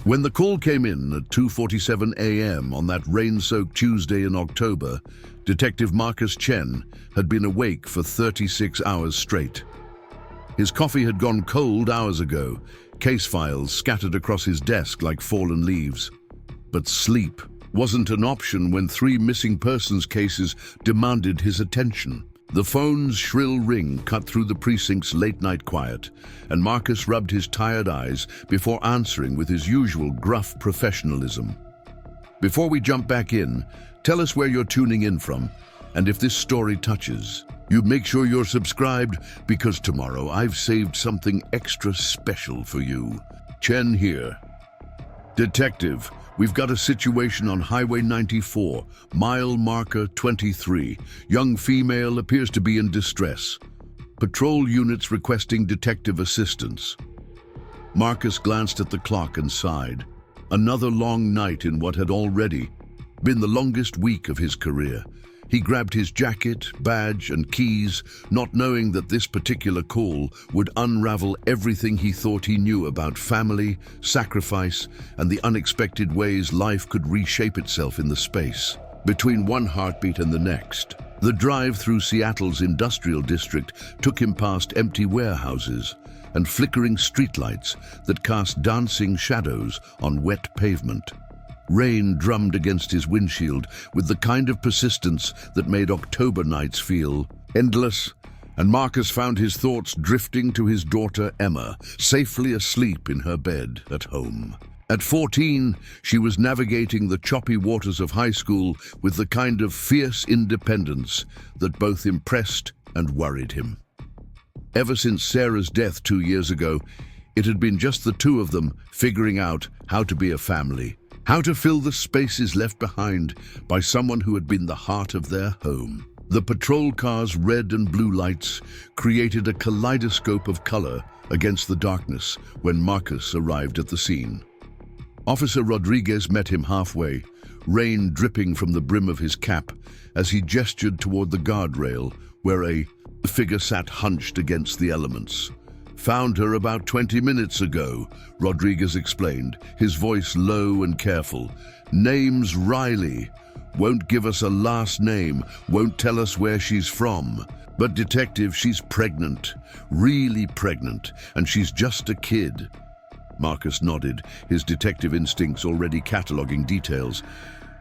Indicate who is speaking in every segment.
Speaker 1: When the call came in at 2:47 a.m. on that rain-soaked Tuesday in October, Detective Marcus Chen had been awake for 36 hours straight. His coffee had gone cold hours ago, case files scattered across his desk like fallen leaves. But sleep wasn't an option when 3 missing persons cases demanded his attention. The phone's shrill ring cut through the precinct's late-night quiet, and Marcus rubbed his tired eyes before answering with his usual gruff professionalism. Before we jump back in, tell us where you're tuning in from, and if this story touches you, make sure you're subscribed, because tomorrow I've saved something extra special for you. Chen here. Detective, we've got a situation on Highway 94, mile marker 23. Young female appears to be in distress. Patrol units requesting detective assistance. Marcus glanced at the clock and sighed. Another long night in what had already been the longest week of his career. He grabbed his jacket, badge, and keys, not knowing that this particular call would unravel everything he thought he knew about family, sacrifice, and the unexpected ways life could reshape itself in the space between one heartbeat and the next. The drive through Seattle's industrial district took him past empty warehouses and flickering streetlights that cast dancing shadows on wet pavement. Rain drummed against his windshield with the kind of persistence that made October nights feel endless, and Marcus found his thoughts drifting to his daughter Emma, safely asleep in her bed at home. At 14, she was navigating the choppy waters of high school with the kind of fierce independence that both impressed and worried him. Ever since Sarah's death 2 years ago, it had been just the two of them figuring out how to be a family. How to fill the spaces left behind by someone who had been the heart of their home. The patrol car's red and blue lights created a kaleidoscope of color against the darkness when Marcus arrived at the scene. Officer Rodriguez met him halfway, rain dripping from the brim of his cap as he gestured toward the guardrail where a figure sat hunched against the elements. Found her about 20 minutes ago, Rodriguez explained, his voice low and careful. Name's Riley. Won't give us a last name, won't tell us where she's from. But detective, she's pregnant, really pregnant, and she's just a kid. Marcus nodded, his detective instincts already cataloging details.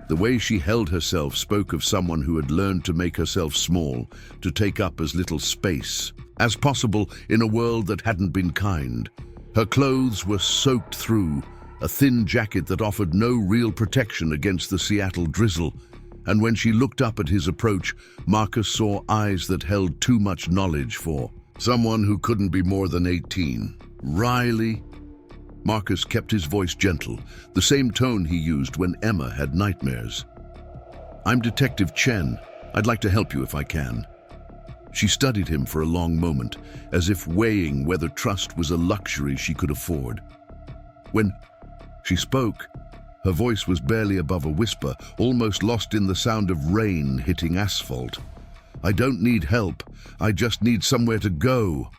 Speaker 1: The way she held herself spoke of someone who had learned to make herself small, to take up as little space as possible in a world that hadn't been kind. Her clothes were soaked through, a thin jacket that offered no real protection against the Seattle drizzle, and when she looked up at his approach, Marcus saw eyes that held too much knowledge for someone who couldn't be more than 18. Riley? Marcus kept his voice gentle, the same tone he used when Emma had nightmares. I'm Detective Chen. I'd like to help you if I can. She studied him for a long moment, as if weighing whether trust was a luxury she could afford. When she spoke, her voice was barely above a whisper, almost lost in the sound of rain hitting asphalt. I don't need help. I just need somewhere to go.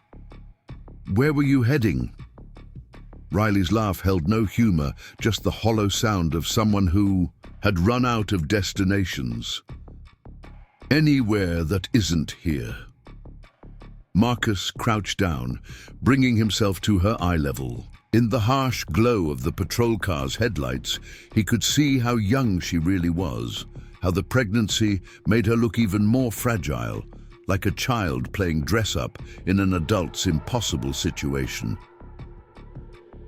Speaker 1: Where were you heading? Riley's laugh held no humor, just the hollow sound of someone who had run out of destinations. Anywhere that isn't here. Marcus crouched down, bringing himself to her eye level. In the harsh glow of the patrol car's headlights, he could see how young she really was, how the pregnancy made her look even more fragile, like a child playing dress-up in an adult's impossible situation.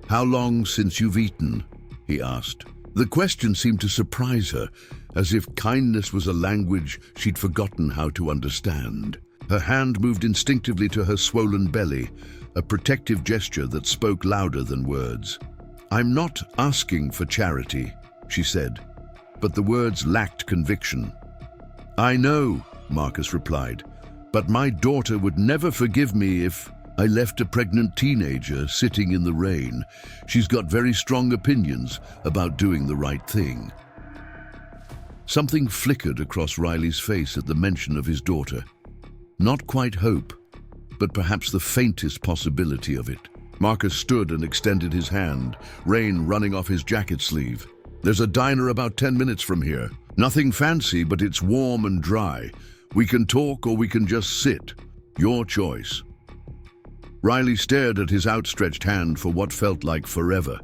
Speaker 1: How long since you've eaten? He asked. The question seemed to surprise her, as if kindness was a language she'd forgotten how to understand. Her hand moved instinctively to her swollen belly, a protective gesture that spoke louder than words. I'm not asking for charity, she said, but the words lacked conviction. I know, Marcus replied, but my daughter would never forgive me if I left a pregnant teenager sitting in the rain. She's got very strong opinions about doing the right thing. Something flickered across Riley's face at the mention of his daughter. Not quite hope, but perhaps the faintest possibility of it. Marcus stood and extended his hand, rain running off his jacket sleeve. "There's a diner about 10 minutes from here. Nothing fancy, but it's warm and dry. We can talk or we can just sit. Your choice." Riley stared at his outstretched hand for what felt like forever.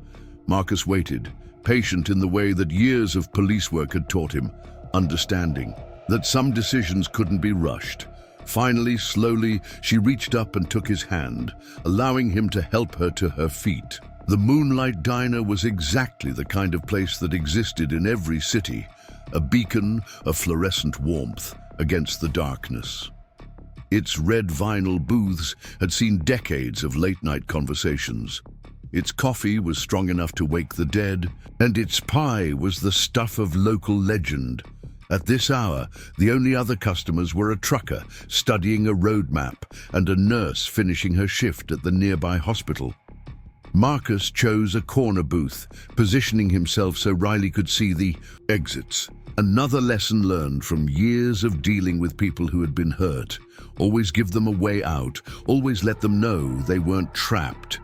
Speaker 1: Marcus waited, patient in the way that years of police work had taught him, understanding that some decisions couldn't be rushed. Finally, slowly, she reached up and took his hand, allowing him to help her to her feet. The Moonlight Diner was exactly the kind of place that existed in every city, a beacon of fluorescent warmth against the darkness. Its red vinyl booths had seen decades of late-night conversations. Its coffee was strong enough to wake the dead, and its pie was the stuff of local legend. At this hour, the only other customers were a trucker studying a road map and a nurse finishing her shift at the nearby hospital. Marcus chose a corner booth, positioning himself so Riley could see the exits. Another lesson learned from years of dealing with people who had been hurt. Always give them a way out. Always let them know they weren't trapped.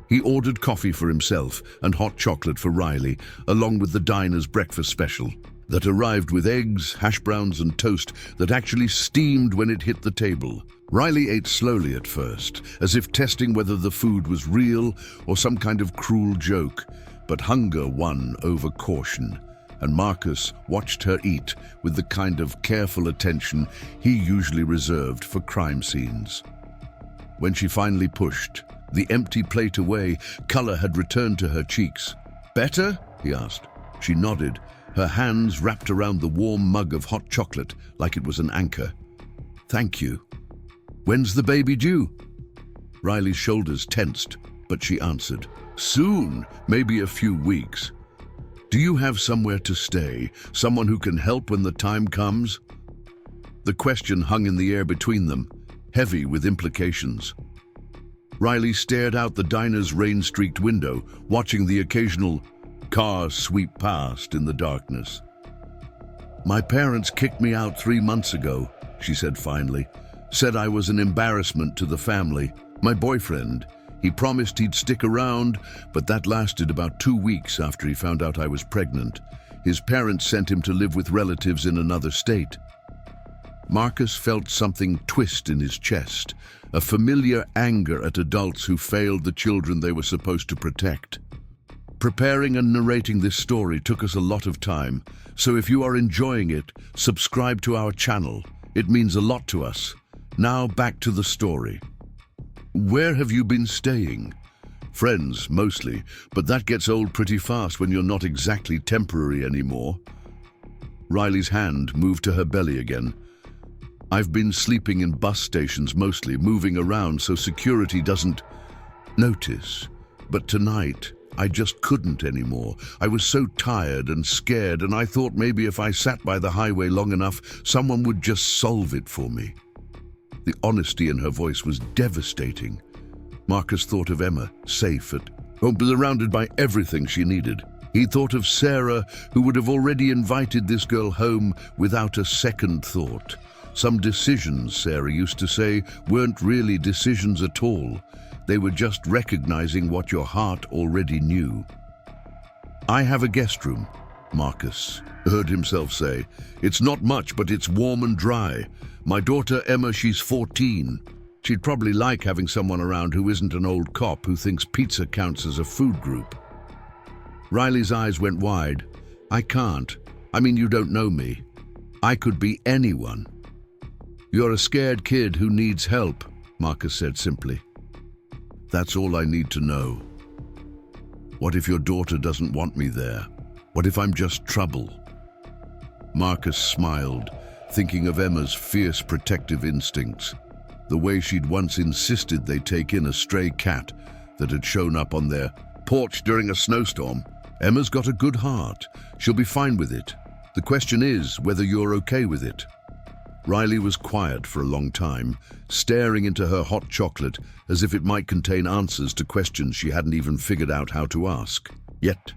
Speaker 1: He ordered coffee for himself and hot chocolate for Riley, along with the diner's breakfast special that arrived with eggs, hash browns, and toast that actually steamed when it hit the table. Riley ate slowly at first, as if testing whether the food was real or some kind of cruel joke, but hunger won over caution, and Marcus watched her eat with the kind of careful attention he usually reserved for crime scenes. When she finally pushed the empty plate away, color had returned to her cheeks. "Better?" he asked. She nodded, her hands wrapped around the warm mug of hot chocolate like it was an anchor. "Thank you. When's the baby due?" Riley's shoulders tensed, but she answered, "Soon, maybe a few weeks. Do you have somewhere to stay? Someone who can help when the time comes?" The question hung in the air between them, heavy with implications. Riley stared out the diner's rain-streaked window, watching the occasional cars sweep past in the darkness. "My parents kicked me out 3 months ago," she said finally. "Said I was an embarrassment to the family. My boyfriend, he promised he'd stick around, but that lasted about 2 weeks after he found out I was pregnant. His parents sent him to live with relatives in another state." Marcus felt something twist in his chest, a familiar anger at adults who failed the children they were supposed to protect. Preparing and narrating this story took us a lot of time, so if you are enjoying it, subscribe to our channel. It means a lot to us. Now back to the story. "Where have you been staying?" "Friends, mostly, but that gets old pretty fast when you're not exactly temporary anymore." Riley's hand moved to her belly again. "I've been sleeping in bus stations mostly, moving around so security doesn't notice. But tonight, I just couldn't anymore. I was so tired and scared, and I thought maybe if I sat by the highway long enough, someone would just solve it for me." The honesty in her voice was devastating. Marcus thought of Emma, safe at home, surrounded by everything she needed. He thought of Sarah, who would have already invited this girl home without a second thought. Some decisions, Sarah used to say, weren't really decisions at all. They were just recognizing what your heart already knew. "I have a guest room," Marcus heard himself say. "It's not much, but it's warm and dry. My daughter Emma, she's 14. She'd probably like having someone around who isn't an old cop who thinks pizza counts as a food group." Riley's eyes went wide. "I can't. I mean, you don't know me. I could be anyone." "You're a scared kid who needs help," Marcus said simply. "That's all I need to know. What if your daughter doesn't want me there? What if I'm just trouble?" Marcus smiled, thinking of Emma's fierce protective instincts, the way she'd once insisted they take in a stray cat that had shown up on their porch during a snowstorm. "Emma's got a good heart. She'll be fine with it. The question is whether you're okay with it." Riley was quiet for a long time, staring into her hot chocolate as if it might contain answers to questions she hadn't even figured out how to ask. Yet,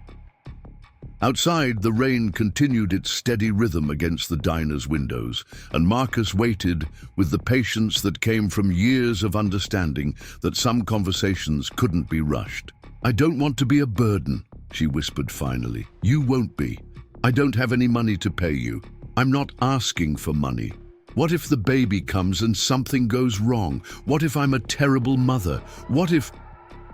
Speaker 1: Outside, the rain continued its steady rhythm against the diner's windows, and Marcus waited with the patience that came from years of understanding that some conversations couldn't be rushed. "I don't want to be a burden," she whispered finally. "You won't be. I don't have any money to pay you. I'm not asking for money. What if the baby comes and something goes wrong? What if I'm a terrible mother? What if—"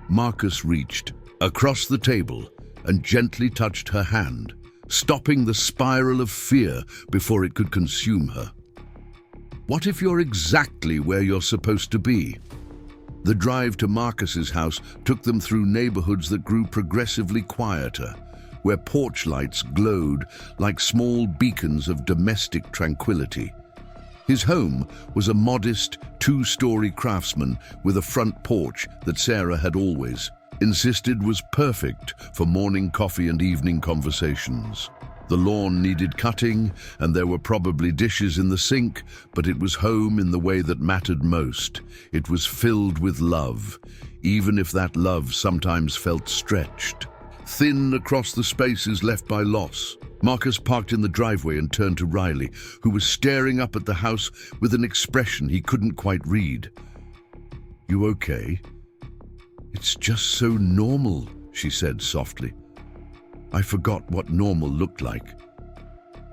Speaker 1: Marcus reached across the table and gently touched her hand, stopping the spiral of fear before it could consume her. "What if you're exactly where you're supposed to be?" The drive to Marcus's house took them through neighborhoods that grew progressively quieter, where porch lights glowed like small beacons of domestic tranquility. His home was a modest, two-story craftsman with a front porch that Sarah had always insisted was perfect for morning coffee and evening conversations. The lawn needed cutting, and there were probably dishes in the sink, but it was home in the way that mattered most. It was filled with love, even if that love sometimes felt stretched, thin across the spaces left by loss. Marcus parked in the driveway and turned to Riley, who was staring up at the house with an expression he couldn't quite read. "You okay?" "It's just so normal," she said softly. "I forgot what normal looked like."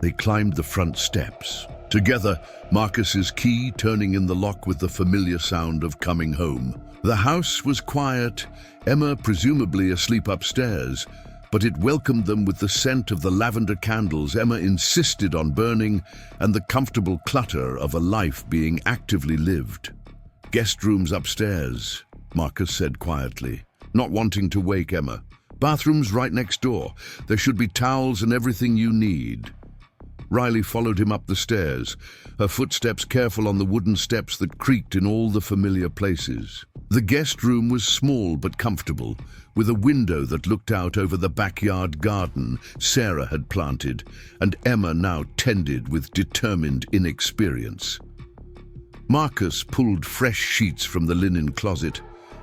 Speaker 1: They climbed the front steps. Together, Marcus's key turning in the lock with the familiar sound of coming home. The house was quiet, Emma presumably asleep upstairs, but it welcomed them with the scent of the lavender candles Emma insisted on burning and the comfortable clutter of a life being actively lived. "Guest rooms upstairs," Marcus said quietly, not wanting to wake Emma. "Bathroom's right next door. There should be towels and everything you need." Riley followed him up the stairs, her footsteps careful on the wooden steps that creaked in all the familiar places. The guest room was small but comfortable, with a window that looked out over the backyard garden Sarah had planted, and Emma now tended with determined inexperience. Marcus pulled fresh sheets from the linen closet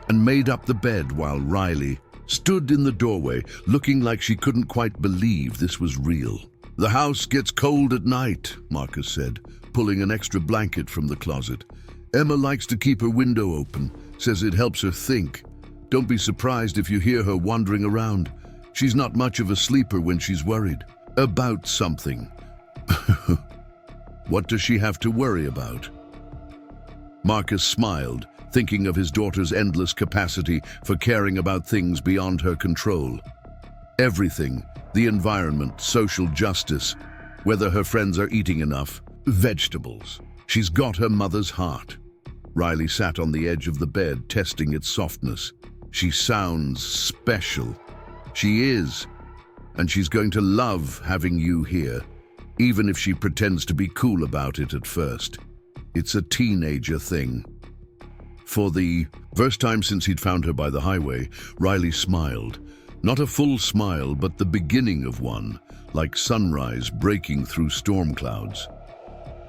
Speaker 1: and made up the bed while Riley stood in the doorway, looking like she couldn't quite believe this was real. "The house gets cold at night," Marcus said, pulling an extra blanket from the closet. "Emma likes to keep her window open, says it helps her think. Don't be surprised if you hear her wandering around. She's not much of a sleeper when she's worried. About something." "What does she have to worry about?" Marcus smiled, thinking of his daughter's endless capacity for caring about things beyond her control. Everything, the environment, social justice, whether her friends are eating enough, vegetables. She's got her mother's heart. Riley sat on the edge of the bed, testing its softness. "She sounds special." "She is, and she's going to love having you here, even if she pretends to be cool about it at first. It's a teenager thing." For the first time since he'd found her by the highway, Riley smiled. Not a full smile, but the beginning of one, like sunrise breaking through storm clouds.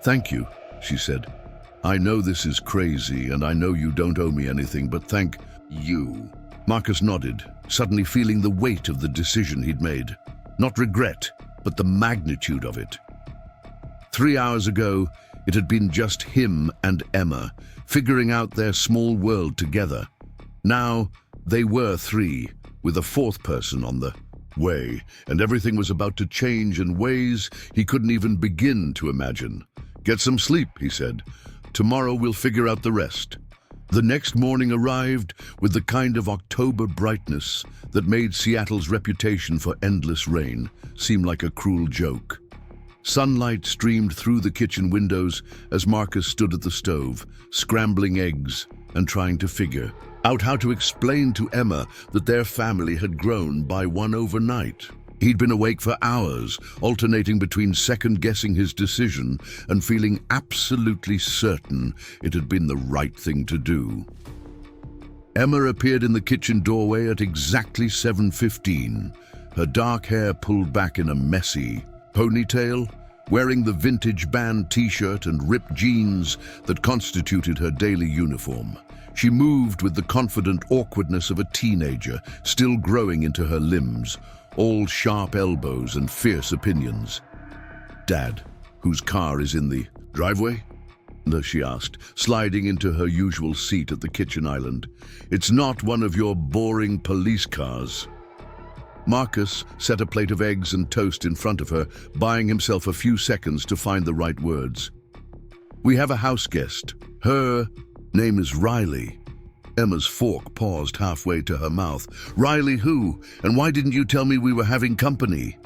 Speaker 1: "Thank you," she said. "I know this is crazy, and I know you don't owe me anything, but thank you." Marcus nodded, suddenly feeling the weight of the decision he'd made. Not regret, but the magnitude of it. 3 hours ago, it had been just him and Emma, figuring out their small world together. Now, they were three, with a fourth person on the way, and everything was about to change in ways he couldn't even begin to imagine. "Get some sleep," he said. "Tomorrow we'll figure out the rest." The next morning arrived with the kind of October brightness that made Seattle's reputation for endless rain seem like a cruel joke. Sunlight streamed through the kitchen windows as Marcus stood at the stove, scrambling eggs and trying to figure out how to explain to Emma that their family had grown by one overnight. He'd been awake for hours, alternating between second-guessing his decision and feeling absolutely certain it had been the right thing to do. Emma appeared in the kitchen doorway at exactly 7:15, her dark hair pulled back in a messy ponytail, wearing the vintage band t-shirt and ripped jeans that constituted her daily uniform. She moved with the confident awkwardness of a teenager, still growing into her limbs, all sharp elbows and fierce opinions. "Dad, whose car is in the driveway?" she asked, sliding into her usual seat at the kitchen island. "It's not one of your boring police cars." Marcus set a plate of eggs and toast in front of her, buying himself a few seconds to find the right words. "We have a house guest. Her name is Riley." Emma's fork paused halfway to her mouth. "Riley who? And why didn't you tell me we were having company?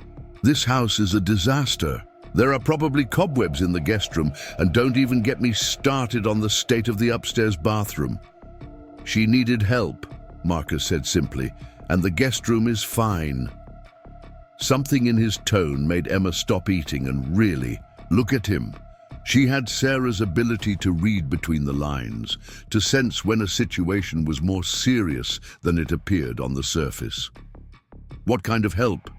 Speaker 1: This house is a disaster. There are probably cobwebs in the guest room, and don't even get me started on the state of the upstairs bathroom." "She needed help," Marcus said simply, "and the guest room is fine." Something in his tone made Emma stop eating and really look at him. She had Sarah's ability to read between the lines, to sense when a situation was more serious than it appeared on the surface. "What kind of help?"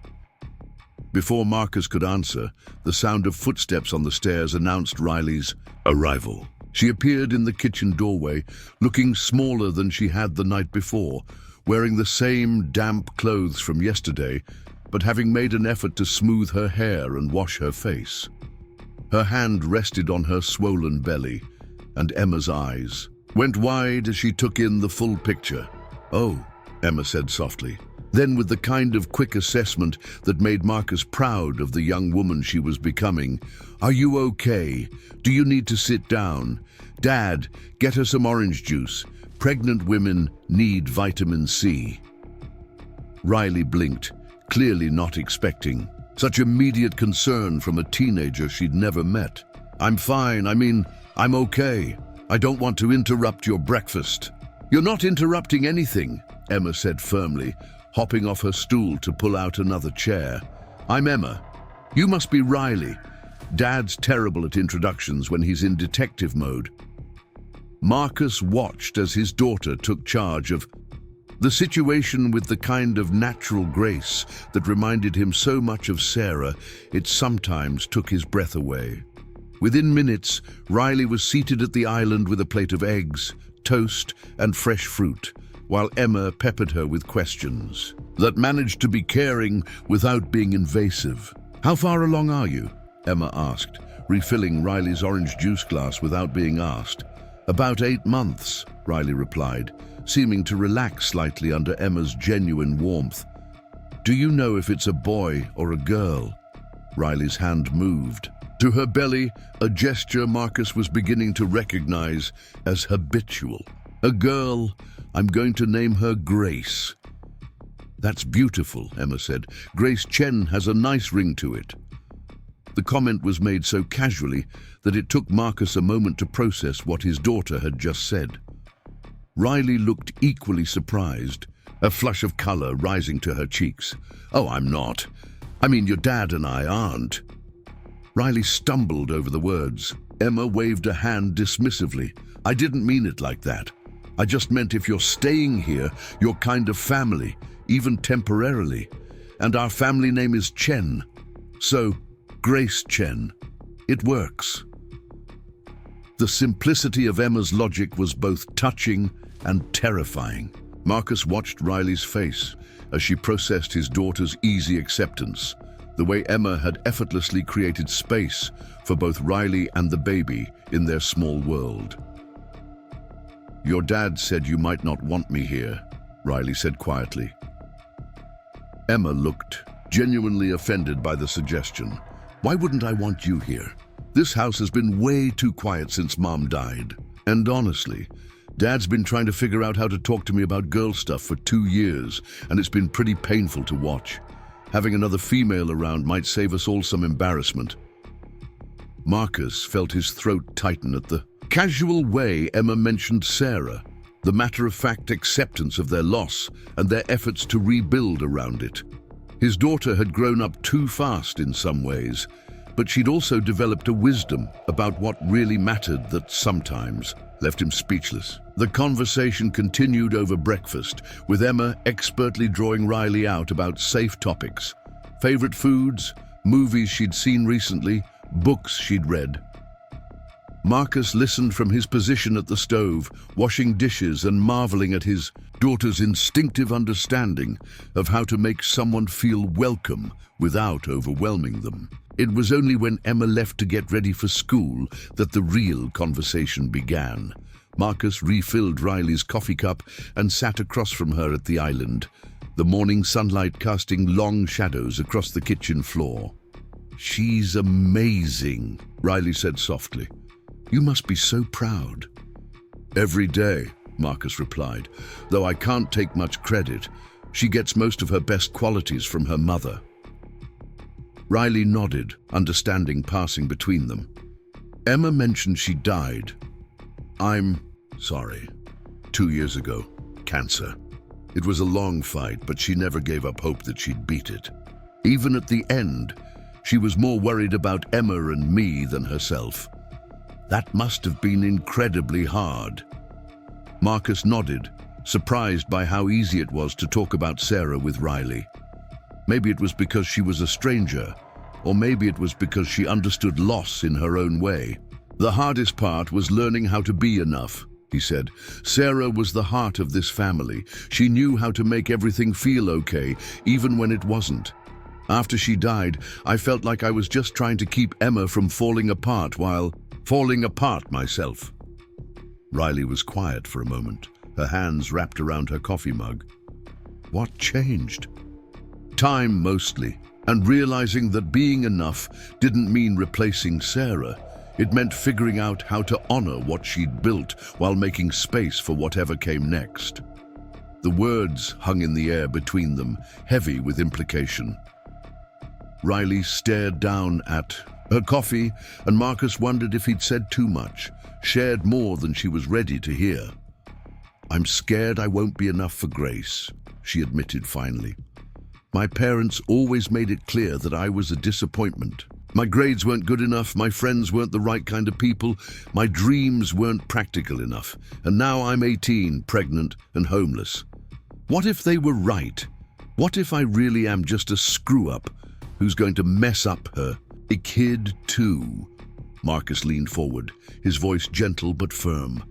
Speaker 1: Before Marcus could answer, the sound of footsteps on the stairs announced Riley's arrival. She appeared in the kitchen doorway, looking smaller than she had the night before, wearing the same damp clothes from yesterday, but having made an effort to smooth her hair and wash her face. Her hand rested on her swollen belly, and Emma's eyes went wide as she took in the full picture. "Oh," Emma said softly. Then, with the kind of quick assessment that made Marcus proud of the young woman she was becoming, "Are you okay? Do you need to sit down? Dad, get her some orange juice. Pregnant women need vitamin C." Riley blinked, clearly not expecting such immediate concern from a teenager she'd never met. "I'm fine. I'm okay. I don't want to interrupt your breakfast." "You're not interrupting anything," Emma said firmly, hopping off her stool to pull out another chair. "I'm Emma. You must be Riley. Dad's terrible at introductions when he's in detective mode." Marcus watched as his daughter took charge of the situation with the kind of natural grace that reminded him so much of Sarah, it sometimes took his breath away. Within minutes, Riley was seated at the island with a plate of eggs, toast, and fresh fruit, while Emma peppered her with questions that managed to be caring without being invasive. "How far along are you?" Emma asked, refilling Riley's orange juice glass without being asked. "About 8 months," Riley replied, seeming to relax slightly under Emma's genuine warmth. "Do you know if it's a boy or a girl?" Riley's hand moved to her belly, a gesture Marcus was beginning to recognize as habitual. "A girl. I'm going to name her Grace." "That's beautiful," Emma said. "Grace Chen has a nice ring to it." The comment was made so casually that it took Marcus a moment to process what his daughter had just said. Riley looked equally surprised, a flush of color rising to her cheeks. "Oh, I'm not. Your dad and I aren't." Riley stumbled over the words. Emma waved a hand dismissively. "I didn't mean it like that. I just meant if you're staying here, you're kind of family, even temporarily. And our family name is Chen. So, Grace Chen. It works." The simplicity of Emma's logic was both touching and terrifying. Marcus watched Riley's face as she processed his daughter's easy acceptance, the way Emma had effortlessly created space for both Riley and the baby in their small world. "Your dad said you might not want me here," Riley said quietly. Emma looked genuinely offended by the suggestion. "Why wouldn't I want you here? This house has been way too quiet since Mom died. And honestly, Dad's been trying to figure out how to talk to me about girl stuff for 2 years, and it's been pretty painful to watch. Having another female around might save us all some embarrassment." Marcus felt his throat tighten at the casual way Emma mentioned Sarah, the matter-of-fact acceptance of their loss and their efforts to rebuild around it. His daughter had grown up too fast in some ways, but she'd also developed a wisdom about what really mattered that sometimes left him speechless. The conversation continued over breakfast, with Emma expertly drawing Riley out about safe topics: favorite foods, movies she'd seen recently, books she'd read. Marcus listened from his position at the stove, washing dishes and marveling at his daughter's instinctive understanding of how to make someone feel welcome without overwhelming them. It was only when Emma left to get ready for school that the real conversation began. Marcus refilled Riley's coffee cup and sat across from her at the island, the morning sunlight casting long shadows across the kitchen floor. "She's amazing," Riley said softly. "You must be so proud." "Every day," Marcus replied, "though I can't take much credit. She gets most of her best qualities from her mother." Riley nodded, understanding passing between them. "Emma mentioned she died." "I'm sorry. 2 years ago. Cancer. It was a long fight, but she never gave up hope that she'd beat it. Even at the end, she was more worried about Emma and me than herself. That must have been incredibly hard." Marcus nodded, surprised by how easy it was to talk about Sarah with Riley. Maybe it was because she was a stranger, or maybe it was because she understood loss in her own way. "The hardest part was learning how to be enough," he said. "Sarah was the heart of this family. She knew how to make everything feel okay, even when it wasn't. After she died, I felt like I was just trying to keep Emma from falling apart while falling apart myself." Riley was quiet for a moment, her hands wrapped around her coffee mug. What changed? Time, mostly, and realizing that being enough didn't mean replacing Sarah. It meant figuring out how to honor what she'd built while making space for whatever came next. The words hung in the air between them, heavy with implication. Riley stared down at her coffee, and Marcus wondered if he'd said too much, shared more than she was ready to hear. "I'm scared I won't be enough for Grace," she admitted finally. "My parents always made it clear that I was a disappointment. My grades weren't good enough, my friends weren't the right kind of people, my dreams weren't practical enough, and now I'm 18, pregnant, and homeless. What if they were right? What if I really am just a screw-up who's going to mess up her? A kid, too." Marcus leaned forward, his voice gentle but firm.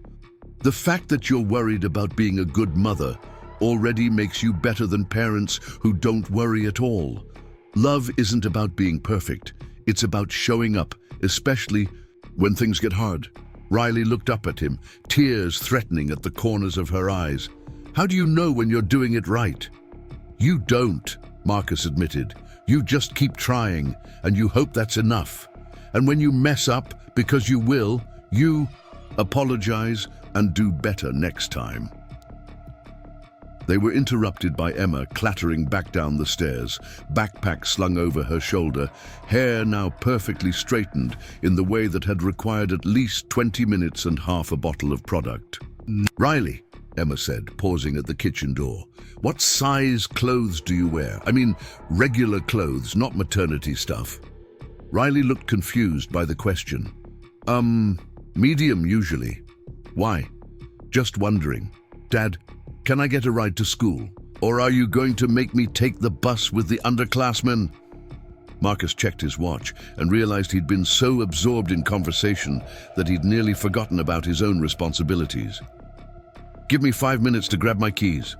Speaker 1: "The fact that you're worried about being a good mother already makes you better than parents who don't worry at all. Love isn't about being perfect. It's about showing up, especially when things get hard." Riley looked up at him, tears threatening at the corners of her eyes. "How do you know when you're doing it right?" "You don't," Marcus admitted. "You just keep trying, and you hope that's enough. And when you mess up, because you will, you apologize and do better next time." They were interrupted by Emma clattering back down the stairs, backpack slung over her shoulder, hair now perfectly straightened in the way that had required at least 20 minutes and half a bottle of product. "Riley," Emma said, pausing at the kitchen door, "what size clothes do you wear? I mean, regular clothes, not maternity stuff." Riley looked confused by the question. Medium usually." "Why?" "Just wondering. Dad, can I get a ride to school? Or are you going to make me take the bus with the underclassmen?" Marcus checked his watch and realized he'd been so absorbed in conversation that he'd nearly forgotten about his own responsibilities. "Give me 5 minutes to grab my keys."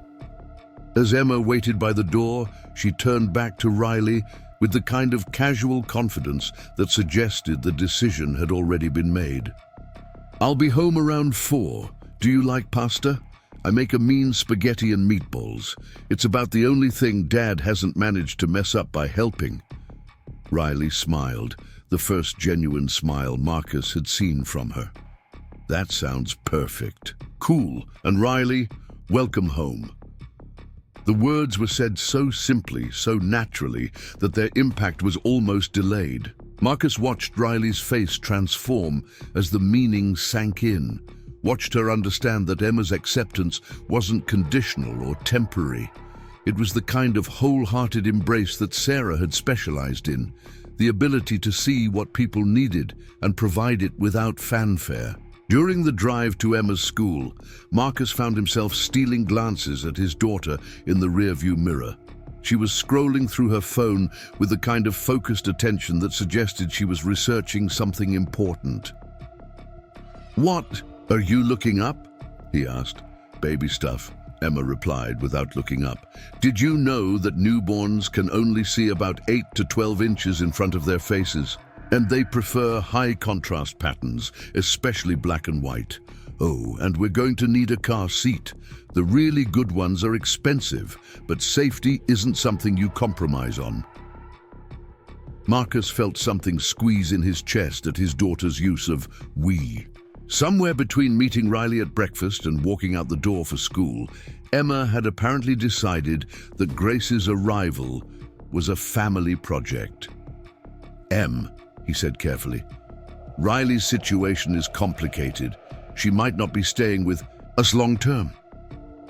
Speaker 1: As Emma waited by the door, she turned back to Riley with the kind of casual confidence that suggested the decision had already been made. "I'll be home around 4. Do you like pasta? I make a mean spaghetti and meatballs. It's about the only thing Dad hasn't managed to mess up by helping." Riley smiled, the first genuine smile Marcus had seen from her. "That sounds perfect. Cool. And Riley, welcome home." The words were said so simply, so naturally, that their impact was almost delayed. Marcus watched Riley's face transform as the meaning sank in, watched her understand that Emma's acceptance wasn't conditional or temporary. It was the kind of wholehearted embrace that Sarah had specialized in, the ability to see what people needed and provide it without fanfare. During the drive to Emma's school, Marcus found himself stealing glances at his daughter in the rearview mirror. She was scrolling through her phone with the kind of focused attention that suggested she was researching something important. "What are you looking up?" he asked. "Baby stuff. Emma replied without looking up. Did you know that newborns can only see about 8 to 12 inches in front of their faces? And they prefer high contrast patterns, especially black and white. Oh, and we're going to need a car seat. The really good ones are expensive, but safety isn't something you compromise on. Marcus felt something squeeze in his chest at his daughter's use of we. Somewhere between meeting Riley at breakfast and walking out the door for school, Emma had apparently decided that Grace's arrival was a family project. Em, he said carefully, Riley's situation is complicated. She might not be staying with us long term.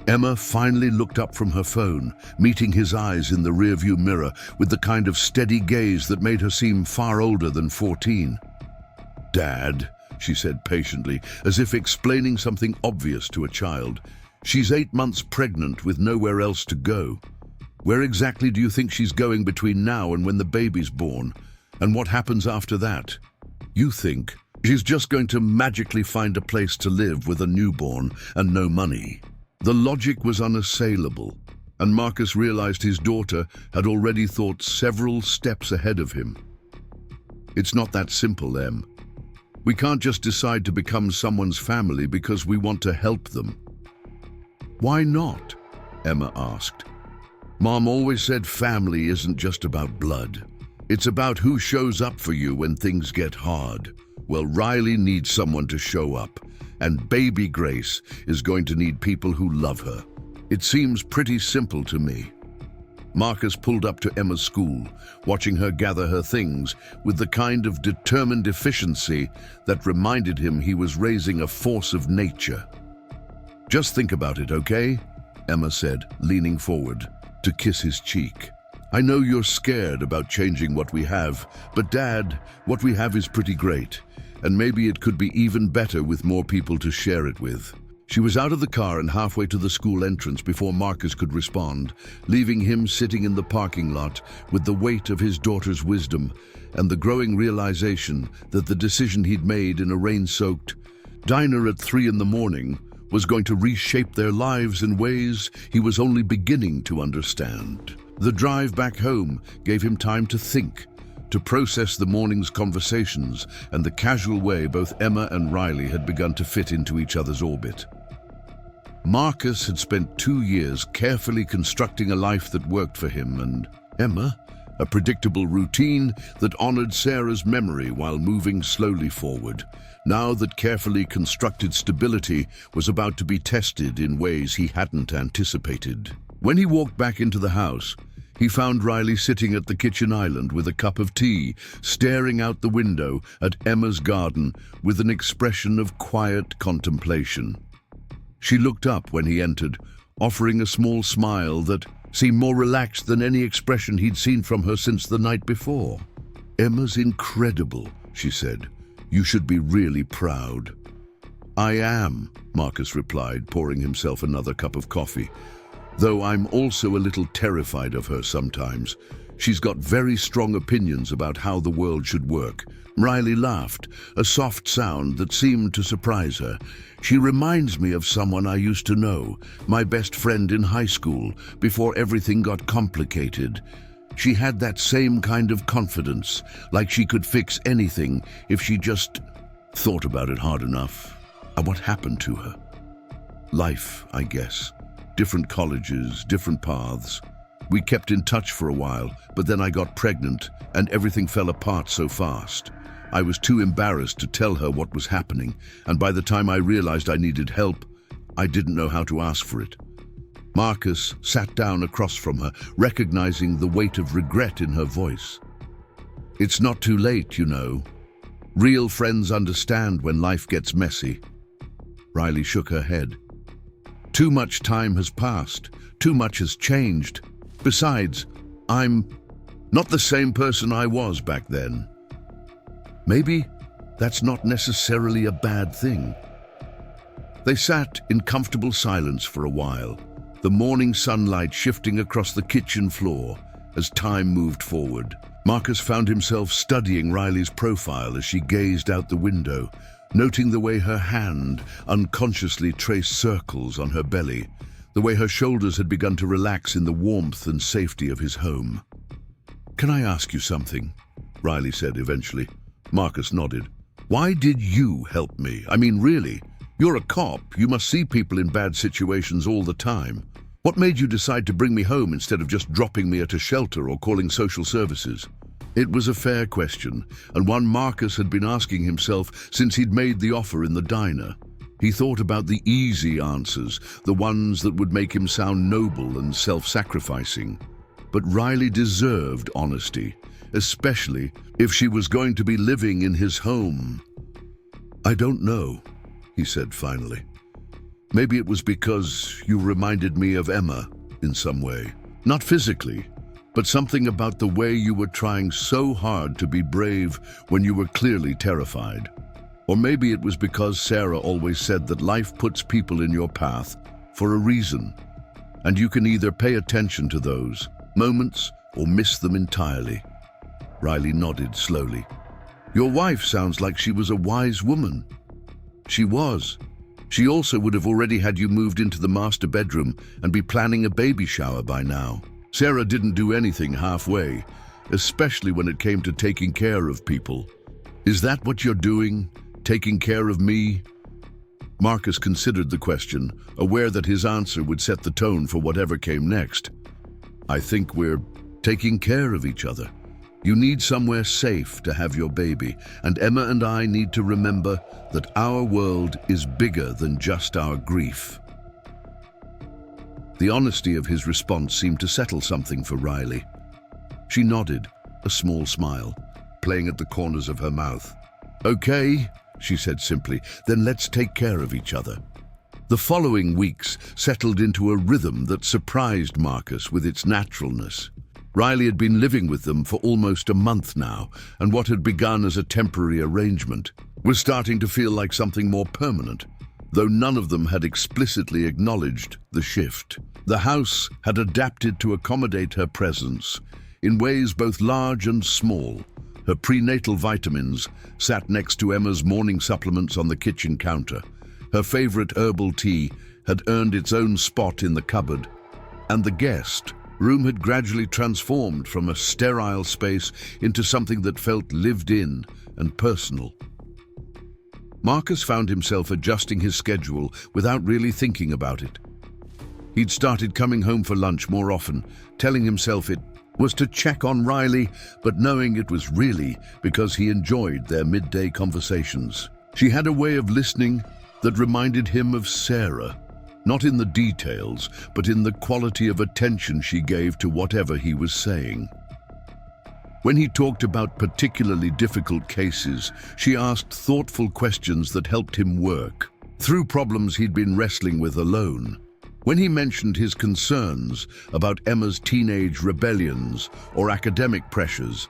Speaker 1: Emma finally looked up from her phone, meeting his eyes in the rearview mirror with the kind of steady gaze that made her seem far older than 14. Dad, she said patiently, as if explaining something obvious to a child. She's 8 months pregnant with nowhere else to go. Where exactly do you think she's going between now and when the baby's born? And what happens after that? You think she's just going to magically find a place to live with a newborn and no money? The logic was unassailable, and Marcus realized his daughter had already thought several steps ahead of him. It's not that simple, Em. We can't just decide to become someone's family because we want to help them. Why not? Emma asked. Mom always said family isn't just about blood. It's about who shows up for you when things get hard. Well, Riley needs someone to show up, and baby Grace is going to need people who love her. It seems pretty simple to me. Marcus pulled up to Emma's school, watching her gather her things with the kind of determined efficiency that reminded him he was raising a force of nature. Just think about it, okay? Emma said, leaning forward to kiss his cheek. I know you're scared about changing what we have, but Dad, what we have is pretty great, and maybe it could be even better with more people to share it with. She was out of the car and halfway to the school entrance before Marcus could respond, leaving him sitting in the parking lot with the weight of his daughter's wisdom and the growing realization that the decision he'd made in a rain-soaked diner at 3 in the morning was going to reshape their lives in ways he was only beginning to understand. The drive back home gave him time to think, to process the morning's conversations and the casual way both Emma and Riley had begun to fit into each other's orbit. Marcus had spent 2 years carefully constructing a life that worked for him, and Emma, a predictable routine that honored Sarah's memory while moving slowly forward, now that carefully constructed stability was about to be tested in ways he hadn't anticipated. When he walked back into the house, he found Riley sitting at the kitchen island with a cup of tea, staring out the window at Emma's garden with an expression of quiet contemplation. She looked up when he entered, offering a small smile that seemed more relaxed than any expression he'd seen from her since the night before. Emma's incredible, she said. You should be really proud. I am, Marcus replied, pouring himself another cup of coffee. Though I'm also a little terrified of her sometimes. She's got very strong opinions about how the world should work. Riley laughed, a soft sound that seemed to surprise her. She reminds me of someone I used to know, my best friend in high school, before everything got complicated. She had that same kind of confidence, like she could fix anything if she just thought about it hard enough. And what happened to her? Life, I guess. Different colleges, different paths. We kept in touch for a while, but then I got pregnant and everything fell apart so fast. I was too embarrassed to tell her what was happening, and by the time I realized I needed help, I didn't know how to ask for it. Marcus sat down across from her, recognizing the weight of regret in her voice. It's not too late, you know. Real friends understand when life gets messy. Riley shook her head. Too much time has passed. Too much has changed. Besides, I'm not the same person I was back then. Maybe that's not necessarily a bad thing. They sat in comfortable silence for a while, the morning sunlight shifting across the kitchen floor as time moved forward. Marcus found himself studying Riley's profile as she gazed out the window, noting the way her hand unconsciously traced circles on her belly, the way her shoulders had begun to relax in the warmth and safety of his home. "Can I ask you something?" Riley said eventually. Marcus nodded. "Why did you help me? I mean, really? You're a cop. You must see people in bad situations all the time. What made you decide to bring me home instead of just dropping me at a shelter or calling social services?" It was a fair question, and one Marcus had been asking himself since he'd made the offer in the diner. He thought about the easy answers, the ones that would make him sound noble and self-sacrificing. But Riley deserved honesty, especially if she was going to be living in his home. "I don't know," he said finally. "Maybe it was because you reminded me of Emma in some way. Not physically, but something about the way you were trying so hard to be brave when you were clearly terrified. Or maybe it was because Sarah always said that life puts people in your path for a reason, and you can either pay attention to those moments or miss them entirely." Riley nodded slowly. "Your wife sounds like she was a wise woman." "She was. She also would have already had you moved into the master bedroom and be planning a baby shower by now. Sarah didn't do anything halfway, especially when it came to taking care of people." "Is that what you're doing? Taking care of me?" Marcus considered the question, aware that his answer would set the tone for whatever came next. "I think we're taking care of each other. You need somewhere safe to have your baby, and Emma and I need to remember that our world is bigger than just our grief." The honesty of his response seemed to settle something for Riley. She nodded, a small smile playing at the corners of her mouth. "Okay," she said simply, "then let's take care of each other." The following weeks settled into a rhythm that surprised Marcus with its naturalness. Riley had been living with them for almost a month now, and what had begun as a temporary arrangement was starting to feel like something more permanent, though none of them had explicitly acknowledged the shift. The house had adapted to accommodate her presence in ways both large and small. Her prenatal vitamins sat next to Emma's morning supplements on the kitchen counter. Her favorite herbal tea had earned its own spot in the cupboard, and the guest room had gradually transformed from a sterile space into something that felt lived in and personal. Marcus found himself adjusting his schedule without really thinking about it. He'd started coming home for lunch more often, telling himself it was to check on Riley, but knowing it was really because he enjoyed their midday conversations. She had a way of listening that reminded him of Sarah, not in the details, but in the quality of attention she gave to whatever he was saying. When he talked about particularly difficult cases, she asked thoughtful questions that helped him work through problems he'd been wrestling with alone. When he mentioned his concerns about Emma's teenage rebellions or academic pressures,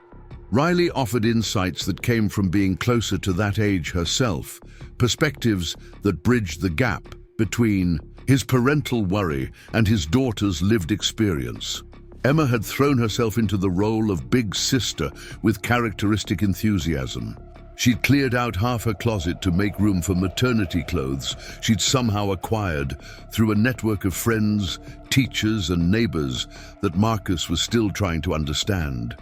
Speaker 1: Riley offered insights that came from being closer to that age herself, perspectives that bridged the gap between his parental worry and his daughter's lived experience. Emma had thrown herself into the role of big sister with characteristic enthusiasm. She'd cleared out half her closet to make room for maternity clothes she'd somehow acquired through a network of friends, teachers, and neighbors that Marcus was still trying to understand.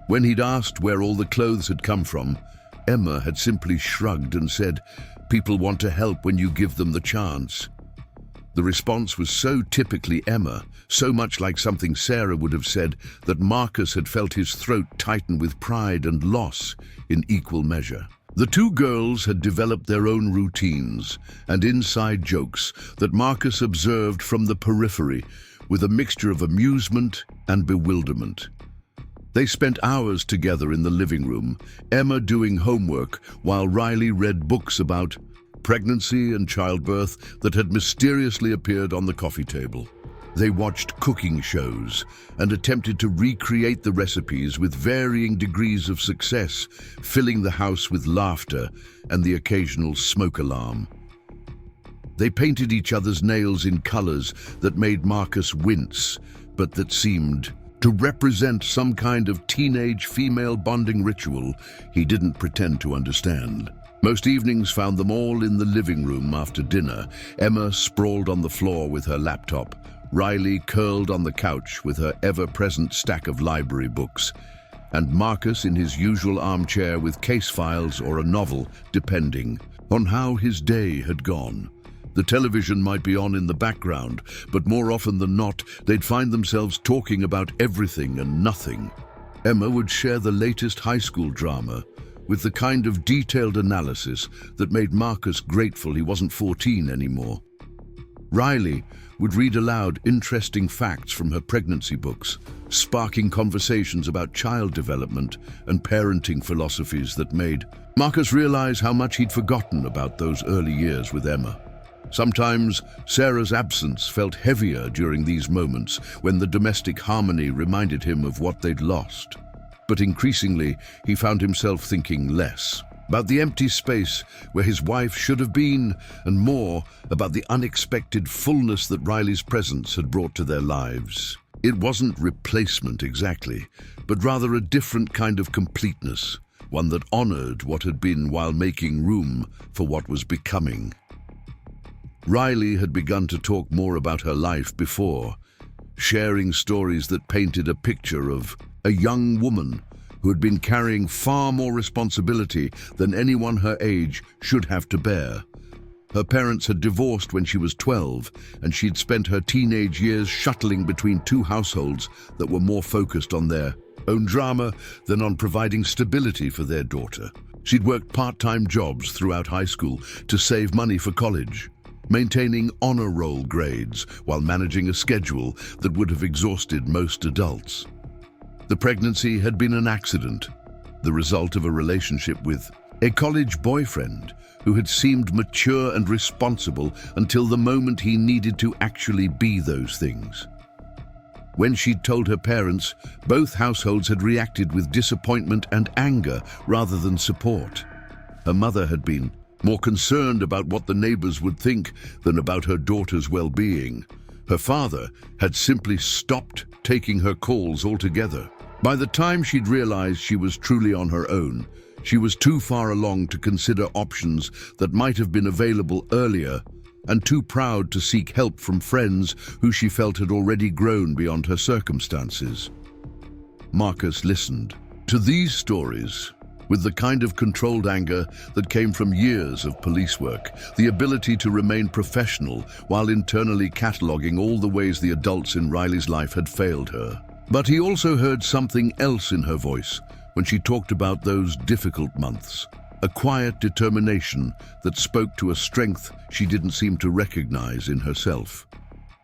Speaker 1: When he'd asked where all the clothes had come from, Emma had simply shrugged and said, "People want to help when you give them the chance." The response was so typically Emma, so much like something Sarah would have said, that Marcus had felt his throat tighten with pride and loss in equal measure. The two girls had developed their own routines and inside jokes that Marcus observed from the periphery with a mixture of amusement and bewilderment. They spent hours together in the living room, Emma doing homework while Riley read books about pregnancy and childbirth that had mysteriously appeared on the coffee table. They watched cooking shows and attempted to recreate the recipes with varying degrees of success, filling the house with laughter and the occasional smoke alarm. They painted each other's nails in colors that made Marcus wince, but that seemed to represent some kind of teenage female bonding ritual he didn't pretend to understand. Most evenings found them all in the living room after dinner, Emma sprawled on the floor with her laptop, Riley curled on the couch with her ever-present stack of library books, and Marcus in his usual armchair with case files or a novel, depending on how his day had gone. The television might be on in the background, but more often than not, they'd find themselves talking about everything and nothing. Emma would share the latest high school drama, with the kind of detailed analysis that made Marcus grateful he wasn't 14 anymore. Riley would read aloud interesting facts from her pregnancy books, sparking conversations about child development and parenting philosophies that made Marcus realize how much he'd forgotten about those early years with Emma. Sometimes Sarah's absence felt heavier during these moments when the domestic harmony reminded him of what they'd lost. But increasingly, he found himself thinking less about the empty space where his wife should have been, and more about the unexpected fullness that Riley's presence had brought to their lives. It wasn't replacement exactly, but rather a different kind of completeness, one that honored what had been while making room for what was becoming. Riley had begun to talk more about her life before, sharing stories that painted a picture of a young woman who had been carrying far more responsibility than anyone her age should have to bear. Her parents had divorced when she was 12, and she'd spent her teenage years shuttling between two households that were more focused on their own drama than on providing stability for their daughter. She'd worked part-time jobs throughout high school to save money for college, maintaining honor roll grades while managing a schedule that would have exhausted most adults. The pregnancy had been an accident, the result of a relationship with a college boyfriend who had seemed mature and responsible until the moment he needed to actually be those things. When she'd told her parents, both households had reacted with disappointment and anger rather than support. Her mother had been more concerned about what the neighbors would think than about her daughter's well-being. Her father had simply stopped taking her calls altogether. By the time she'd realized she was truly on her own, she was too far along to consider options that might have been available earlier, and too proud to seek help from friends who she felt had already grown beyond her circumstances. Marcus listened to these stories with the kind of controlled anger that came from years of police work, the ability to remain professional while internally cataloging all the ways the adults in Riley's life had failed her. But he also heard something else in her voice when she talked about those difficult months, a quiet determination that spoke to a strength she didn't seem to recognize in herself.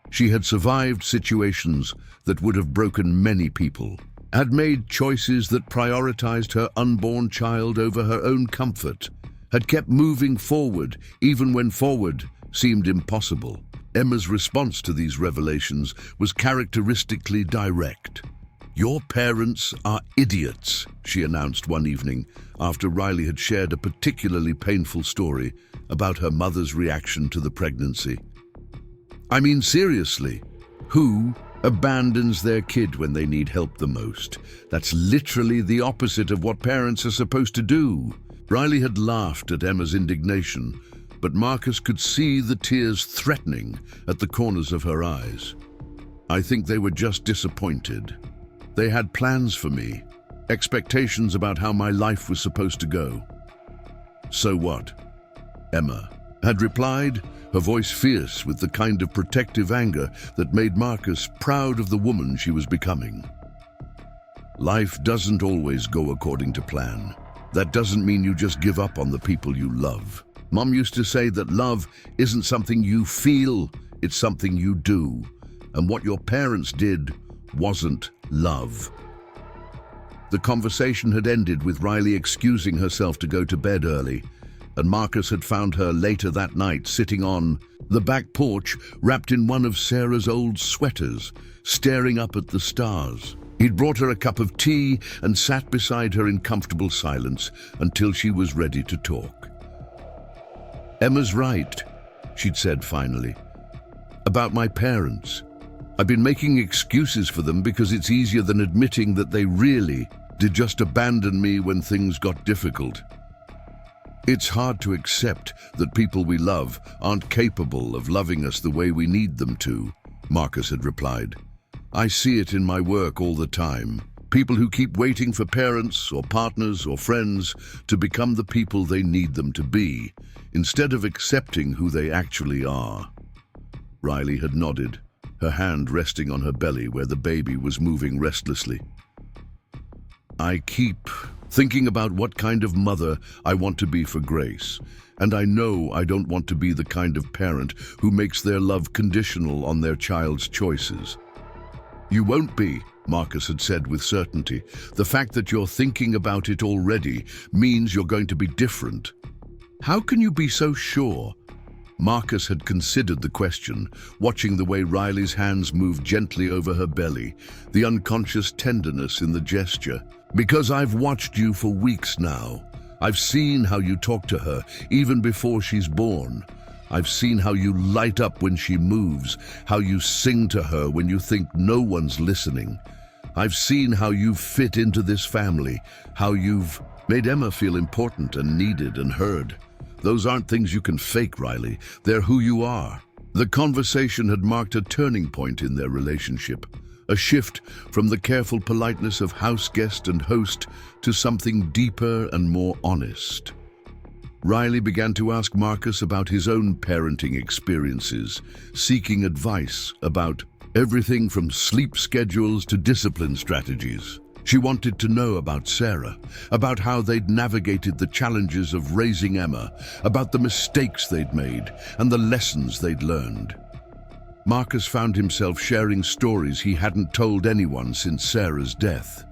Speaker 1: She had survived situations that would have broken many people, had made choices that prioritized her unborn child over her own comfort, had kept moving forward even when forward seemed impossible. Emma's response to these revelations was characteristically direct. "Your parents are idiots," she announced one evening after Riley had shared a particularly painful story about her mother's reaction to the pregnancy. "I mean, seriously, who abandons their kid when they need help the most? That's literally the opposite of what parents are supposed to do." Riley had laughed at Emma's indignation, but Marcus could see the tears threatening at the corners of her eyes. "I think they were just disappointed. They had plans for me, expectations about how my life was supposed to go." "So what?" Emma had replied, her voice fierce with the kind of protective anger that made Marcus proud of the woman she was becoming. "Life doesn't always go according to plan. That doesn't mean you just give up on the people you love. Mom used to say that love isn't something you feel, it's something you do. And what your parents did wasn't love." The conversation had ended with Riley excusing herself to go to bed early, and Marcus had found her later that night sitting on the back porch, wrapped in one of Sarah's old sweaters, staring up at the stars. He'd brought her a cup of tea and sat beside her in comfortable silence until she was ready to talk. "Emma's right," she'd said finally, "about my parents. I've been making excuses for them because it's easier than admitting that they really did just abandon me when things got difficult. It's hard to accept that people we love aren't capable of loving us the way we need them to, Marcus had replied. I see it in my work all the time. People who keep waiting for parents or partners or friends to become the people they need them to be, instead of accepting who they actually are. Riley had nodded, her hand resting on her belly where the baby was moving restlessly. I keep thinking about what kind of mother I want to be for Grace, and I know I don't want to be the kind of parent who makes their love conditional on their child's choices. You won't be, Marcus had said with certainty. The fact that you're thinking about it already means you're going to be different. How can you be so sure? Marcus had considered the question, watching the way Riley's hands moved gently over her belly, the unconscious tenderness in the gesture. Because I've watched you for weeks now. I've seen how you talk to her, even before she's born. I've seen how you light up when she moves, how you sing to her when you think no one's listening. I've seen how you fit into this family, how you've made Emma feel important and needed and heard. Those aren't things you can fake, Riley. They're who you are. The conversation had marked a turning point in their relationship, a shift from the careful politeness of house guest and host to something deeper and more honest. Riley began to ask Marcus about his own parenting experiences, seeking advice about everything from sleep schedules to discipline strategies. She wanted to know about Sarah, about how they'd navigated the challenges of raising Emma, about the mistakes they'd made and the lessons they'd learned. Marcus found himself sharing stories he hadn't told anyone since Sarah's death.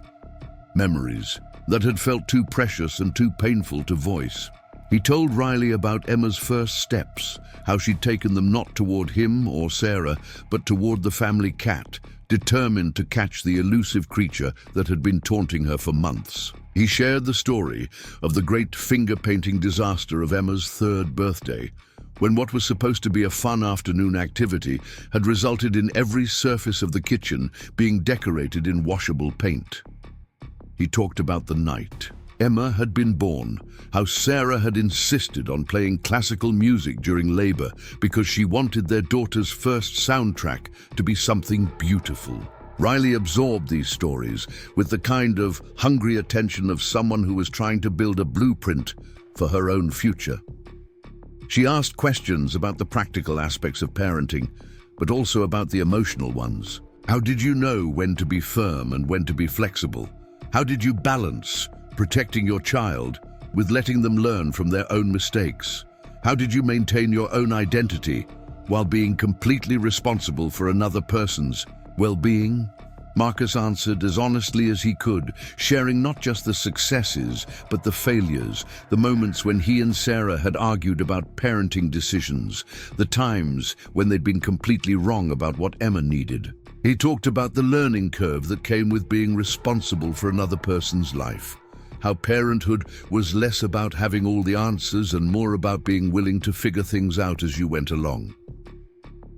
Speaker 1: Memories that had felt too precious and too painful to voice. He told Riley about Emma's first steps, how she'd taken them not toward him or Sarah, but toward the family cat, determined to catch the elusive creature that had been taunting her for months. He shared the story of the great finger-painting disaster of Emma's third birthday, when what was supposed to be a fun afternoon activity had resulted in every surface of the kitchen being decorated in washable paint. He talked about the night Emma had been born, how Sarah had insisted on playing classical music during labor because she wanted their daughter's first soundtrack to be something beautiful. Riley absorbed these stories with the kind of hungry attention of someone who was trying to build a blueprint for her own future. She asked questions about the practical aspects of parenting, but also about the emotional ones. How did you know when to be firm and when to be flexible? How did you balance protecting your child with letting them learn from their own mistakes? How did you maintain your own identity while being completely responsible for another person's well-being? Marcus answered as honestly as he could, sharing not just the successes, but the failures, the moments when he and Sarah had argued about parenting decisions, the times when they'd been completely wrong about what Emma needed. He talked about the learning curve that came with being responsible for another person's life, how parenthood was less about having all the answers and more about being willing to figure things out as you went along.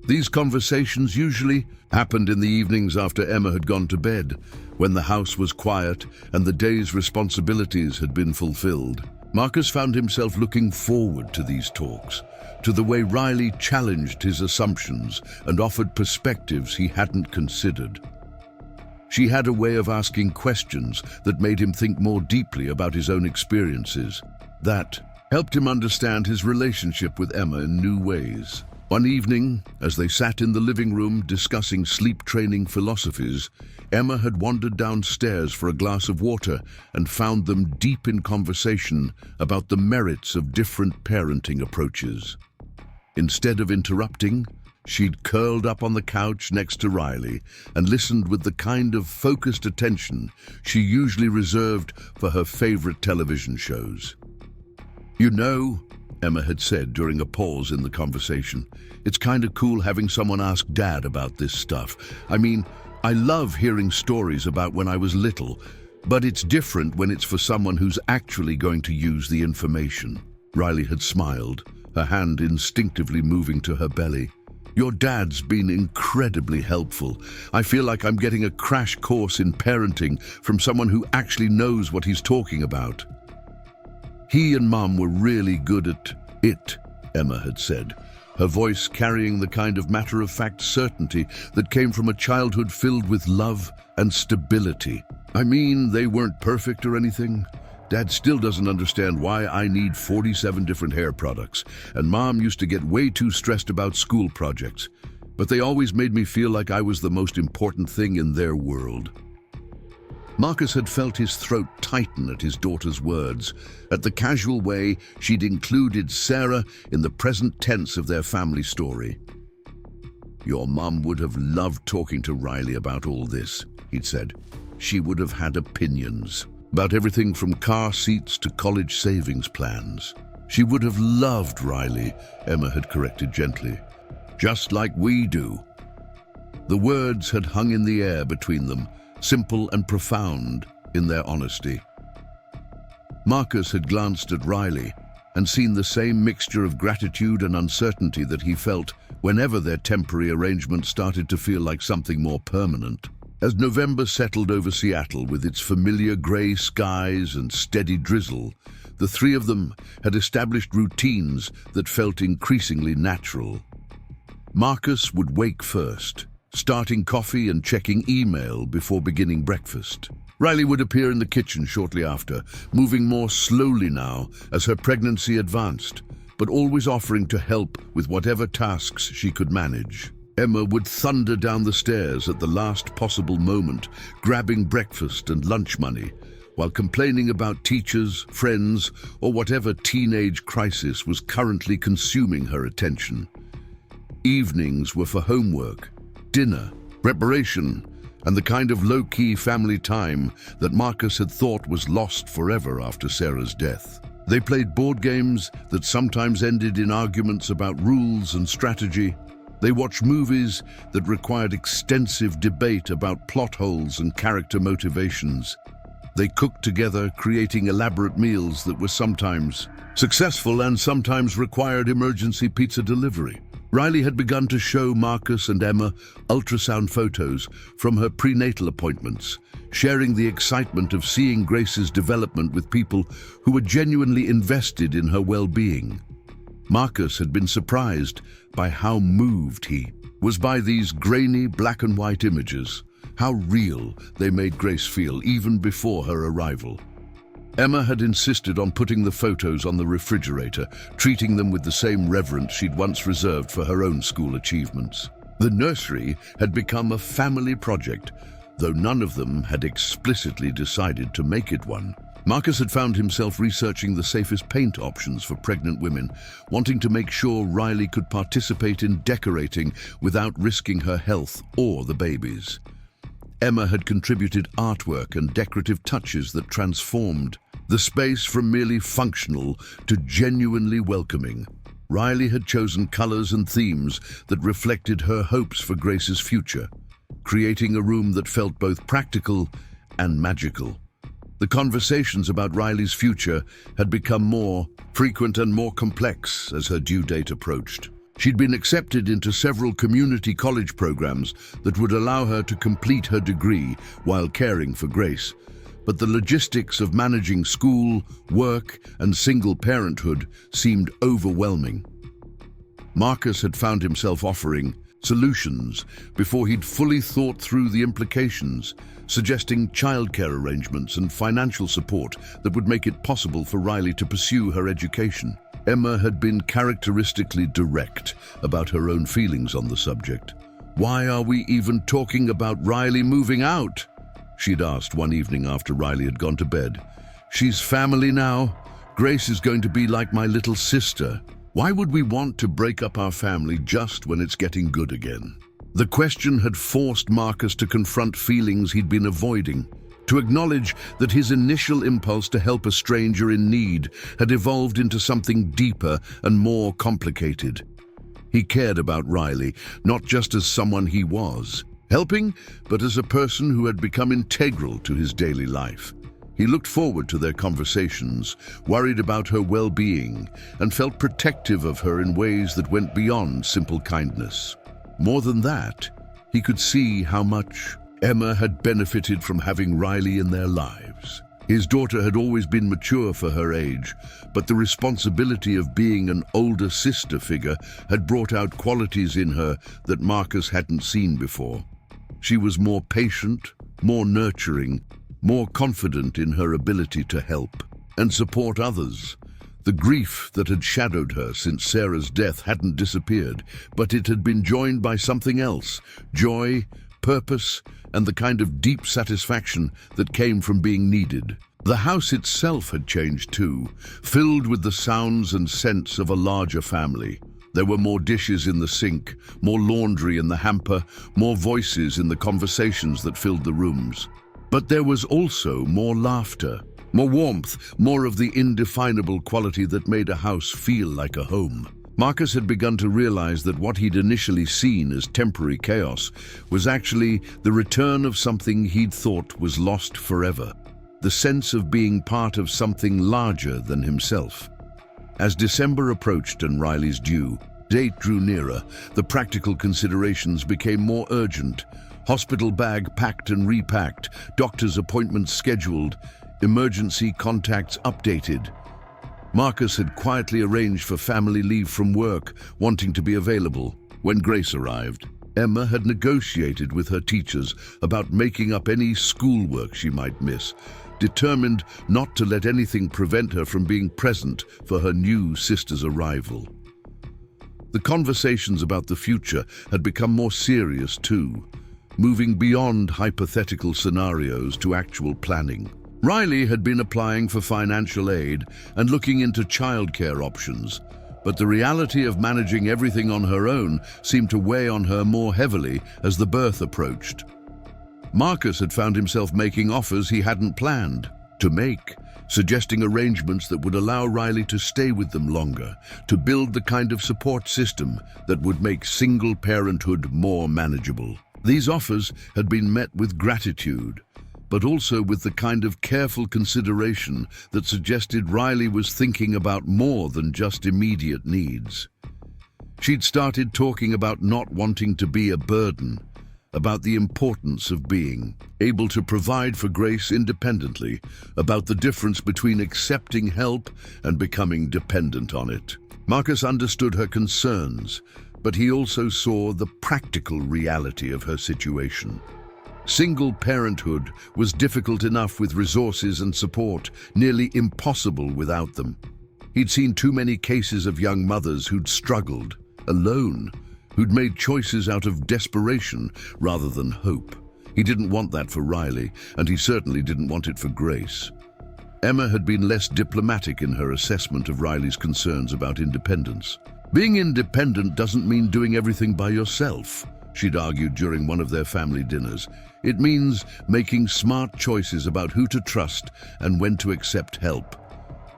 Speaker 1: These conversations usually happened in the evenings after Emma had gone to bed, when the house was quiet and the day's responsibilities had been fulfilled. Marcus found himself looking forward to these talks, to the way Riley challenged his assumptions and offered perspectives he hadn't considered. She had a way of asking questions that made him think more deeply about his own experiences. That helped him understand his relationship with Emma in new ways. One evening, as they sat in the living room discussing sleep training philosophies, Emma had wandered downstairs for a glass of water and found them deep in conversation about the merits of different parenting approaches. Instead of interrupting, she'd curled up on the couch next to Riley and listened with the kind of focused attention she usually reserved for her favorite television shows. "You know," Emma had said during a pause in the conversation, "it's kind of cool having someone ask Dad about this stuff. I mean, I love hearing stories about when I was little, but it's different when it's for someone who's actually going to use the information." Riley had smiled, her hand instinctively moving to her belly. "Your dad's been incredibly helpful. I feel like I'm getting a crash course in parenting from someone who actually knows what he's talking about." He and Mum were really good at it, Emma had said, her voice carrying the kind of matter-of-fact certainty that came from a childhood filled with love and stability. I mean, they weren't perfect or anything. Dad still doesn't understand why I need 47 different hair products, and Mom used to get way too stressed about school projects. But they always made me feel like I was the most important thing in their world. Marcus had felt his throat tighten at his daughter's words, at the casual way she'd included Sarah in the present tense of their family story. Your mum would have loved talking to Riley about all this, he'd said. She would have had opinions about everything from car seats to college savings plans. She would have loved Riley, Emma had corrected gently. Just like we do. The words had hung in the air between them, simple and profound in their honesty. Marcus had glanced at Riley and seen the same mixture of gratitude and uncertainty that he felt whenever their temporary arrangement started to feel like something more permanent. As November settled over Seattle with its familiar grey skies and steady drizzle, the three of them had established routines that felt increasingly natural. Marcus would wake first, starting coffee and checking email before beginning breakfast. Riley would appear in the kitchen shortly after, moving more slowly now as her pregnancy advanced, but always offering to help with whatever tasks she could manage. Emma would thunder down the stairs at the last possible moment, grabbing breakfast and lunch money, while complaining about teachers, friends, or whatever teenage crisis was currently consuming her attention. Evenings were for homework, dinner, preparation, and the kind of low-key family time that Marcus had thought was lost forever after Sarah's death. They played board games that sometimes ended in arguments about rules and strategy. They watched movies that required extensive debate about plot holes and character motivations. They cooked together, creating elaborate meals that were sometimes successful and sometimes required emergency pizza delivery. Riley had begun to show Marcus and Emma ultrasound photos from her prenatal appointments, sharing the excitement of seeing Grace's development with people who were genuinely invested in her well-being. Marcus had been surprised by how moved he was by these grainy black and white images, how real they made Grace feel even before her arrival. Emma had insisted on putting the photos on the refrigerator, treating them with the same reverence she'd once reserved for her own school achievements. The nursery had become a family project, though none of them had explicitly decided to make it one. Marcus had found himself researching the safest paint options for pregnant women, wanting to make sure Riley could participate in decorating without risking her health or the baby's. Emma had contributed artwork and decorative touches that transformed the space from merely functional to genuinely welcoming. Riley had chosen colors and themes that reflected her hopes for Grace's future, creating a room that felt both practical and magical. The conversations about Riley's future had become more frequent and more complex as her due date approached. She'd been accepted into several community college programs that would allow her to complete her degree while caring for Grace. But the logistics of managing school, work, and single parenthood seemed overwhelming. Marcus had found himself offering solutions before he'd fully thought through the implications, suggesting childcare arrangements and financial support that would make it possible for Riley to pursue her education. Emma had been characteristically direct about her own feelings on the subject. "Why are we even talking about Riley moving out?" she'd asked one evening after Riley had gone to bed. "She's family now. Grace is going to be like my little sister. Why would we want to break up our family just when it's getting good again?" The question had forced Marcus to confront feelings he'd been avoiding, to acknowledge that his initial impulse to help a stranger in need had evolved into something deeper and more complicated. He cared about Riley, not just as someone he was, helping, but as a person who had become integral to his daily life. He looked forward to their conversations, worried about her well-being, and felt protective of her in ways that went beyond simple kindness. More than that, he could see how much Emma had benefited from having Riley in their lives. His daughter had always been mature for her age, but the responsibility of being an older sister figure had brought out qualities in her that Marcus hadn't seen before. She was more patient, more nurturing, more confident in her ability to help and support others. The grief that had shadowed her since Sarah's death hadn't disappeared, but it had been joined by something else: joy, purpose, and the kind of deep satisfaction that came from being needed. The house itself had changed too, filled with the sounds and scents of a larger family. There were more dishes in the sink, more laundry in the hamper, more voices in the conversations that filled the rooms. But there was also more laughter, more warmth, more of the indefinable quality that made a house feel like a home. Marcus had begun to realize that what he'd initially seen as temporary chaos was actually the return of something he'd thought was lost forever: the sense of being part of something larger than himself. As December approached and Riley's due date drew nearer, the practical considerations became more urgent. Hospital bag packed and repacked, doctor's appointments scheduled, emergency contacts updated. Marcus had quietly arranged for family leave from work, wanting to be available. When Grace arrived, Emma had negotiated with her teachers about making up any schoolwork she might miss, determined not to let anything prevent her from being present for her new sister's arrival. The conversations about the future had become more serious too, moving beyond hypothetical scenarios to actual planning. Riley had been applying for financial aid and looking into childcare options, but the reality of managing everything on her own seemed to weigh on her more heavily as the birth approached. Marcus had found himself making offers he hadn't planned to make, suggesting arrangements that would allow Riley to stay with them longer, to build the kind of support system that would make single parenthood more manageable. These offers had been met with gratitude, but also with the kind of careful consideration that suggested Riley was thinking about more than just immediate needs. She'd started talking about not wanting to be a burden, about the importance of being able to provide for Grace independently, about the difference between accepting help and becoming dependent on it. Marcus understood her concerns, but he also saw the practical reality of her situation. Single parenthood was difficult enough with resources and support, nearly impossible without them. He'd seen too many cases of young mothers who'd struggled, alone, who'd made choices out of desperation rather than hope. He didn't want that for Riley, and he certainly didn't want it for Grace. Emma had been less diplomatic in her assessment of Riley's concerns about independence. Being independent doesn't mean doing everything by yourself, she'd argued during one of their family dinners. It means making smart choices about who to trust and when to accept help.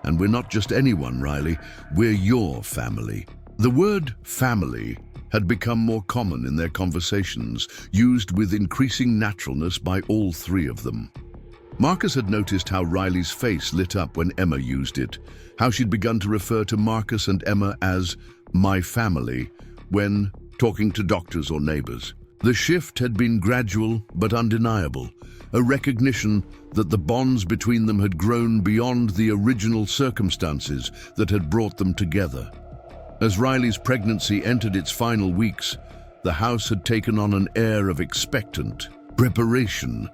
Speaker 1: And we're not just anyone, Riley, we're your family. The word family had become more common in their conversations, used with increasing naturalness by all three of them. Marcus had noticed how Riley's face lit up when Emma used it, how she'd begun to refer to Marcus and Emma as "my family" when talking to doctors or neighbors. The shift had been gradual but undeniable, a recognition that the bonds between them had grown beyond the original circumstances that had brought them together. As Riley's pregnancy entered its final weeks, the house had taken on an air of expectant preparation.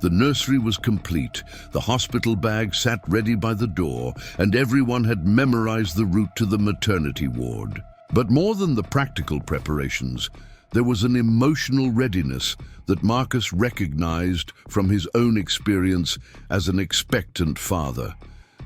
Speaker 1: The nursery was complete, the hospital bag sat ready by the door, and everyone had memorized the route to the maternity ward. But more than the practical preparations, there was an emotional readiness that Marcus recognized from his own experience as an expectant father.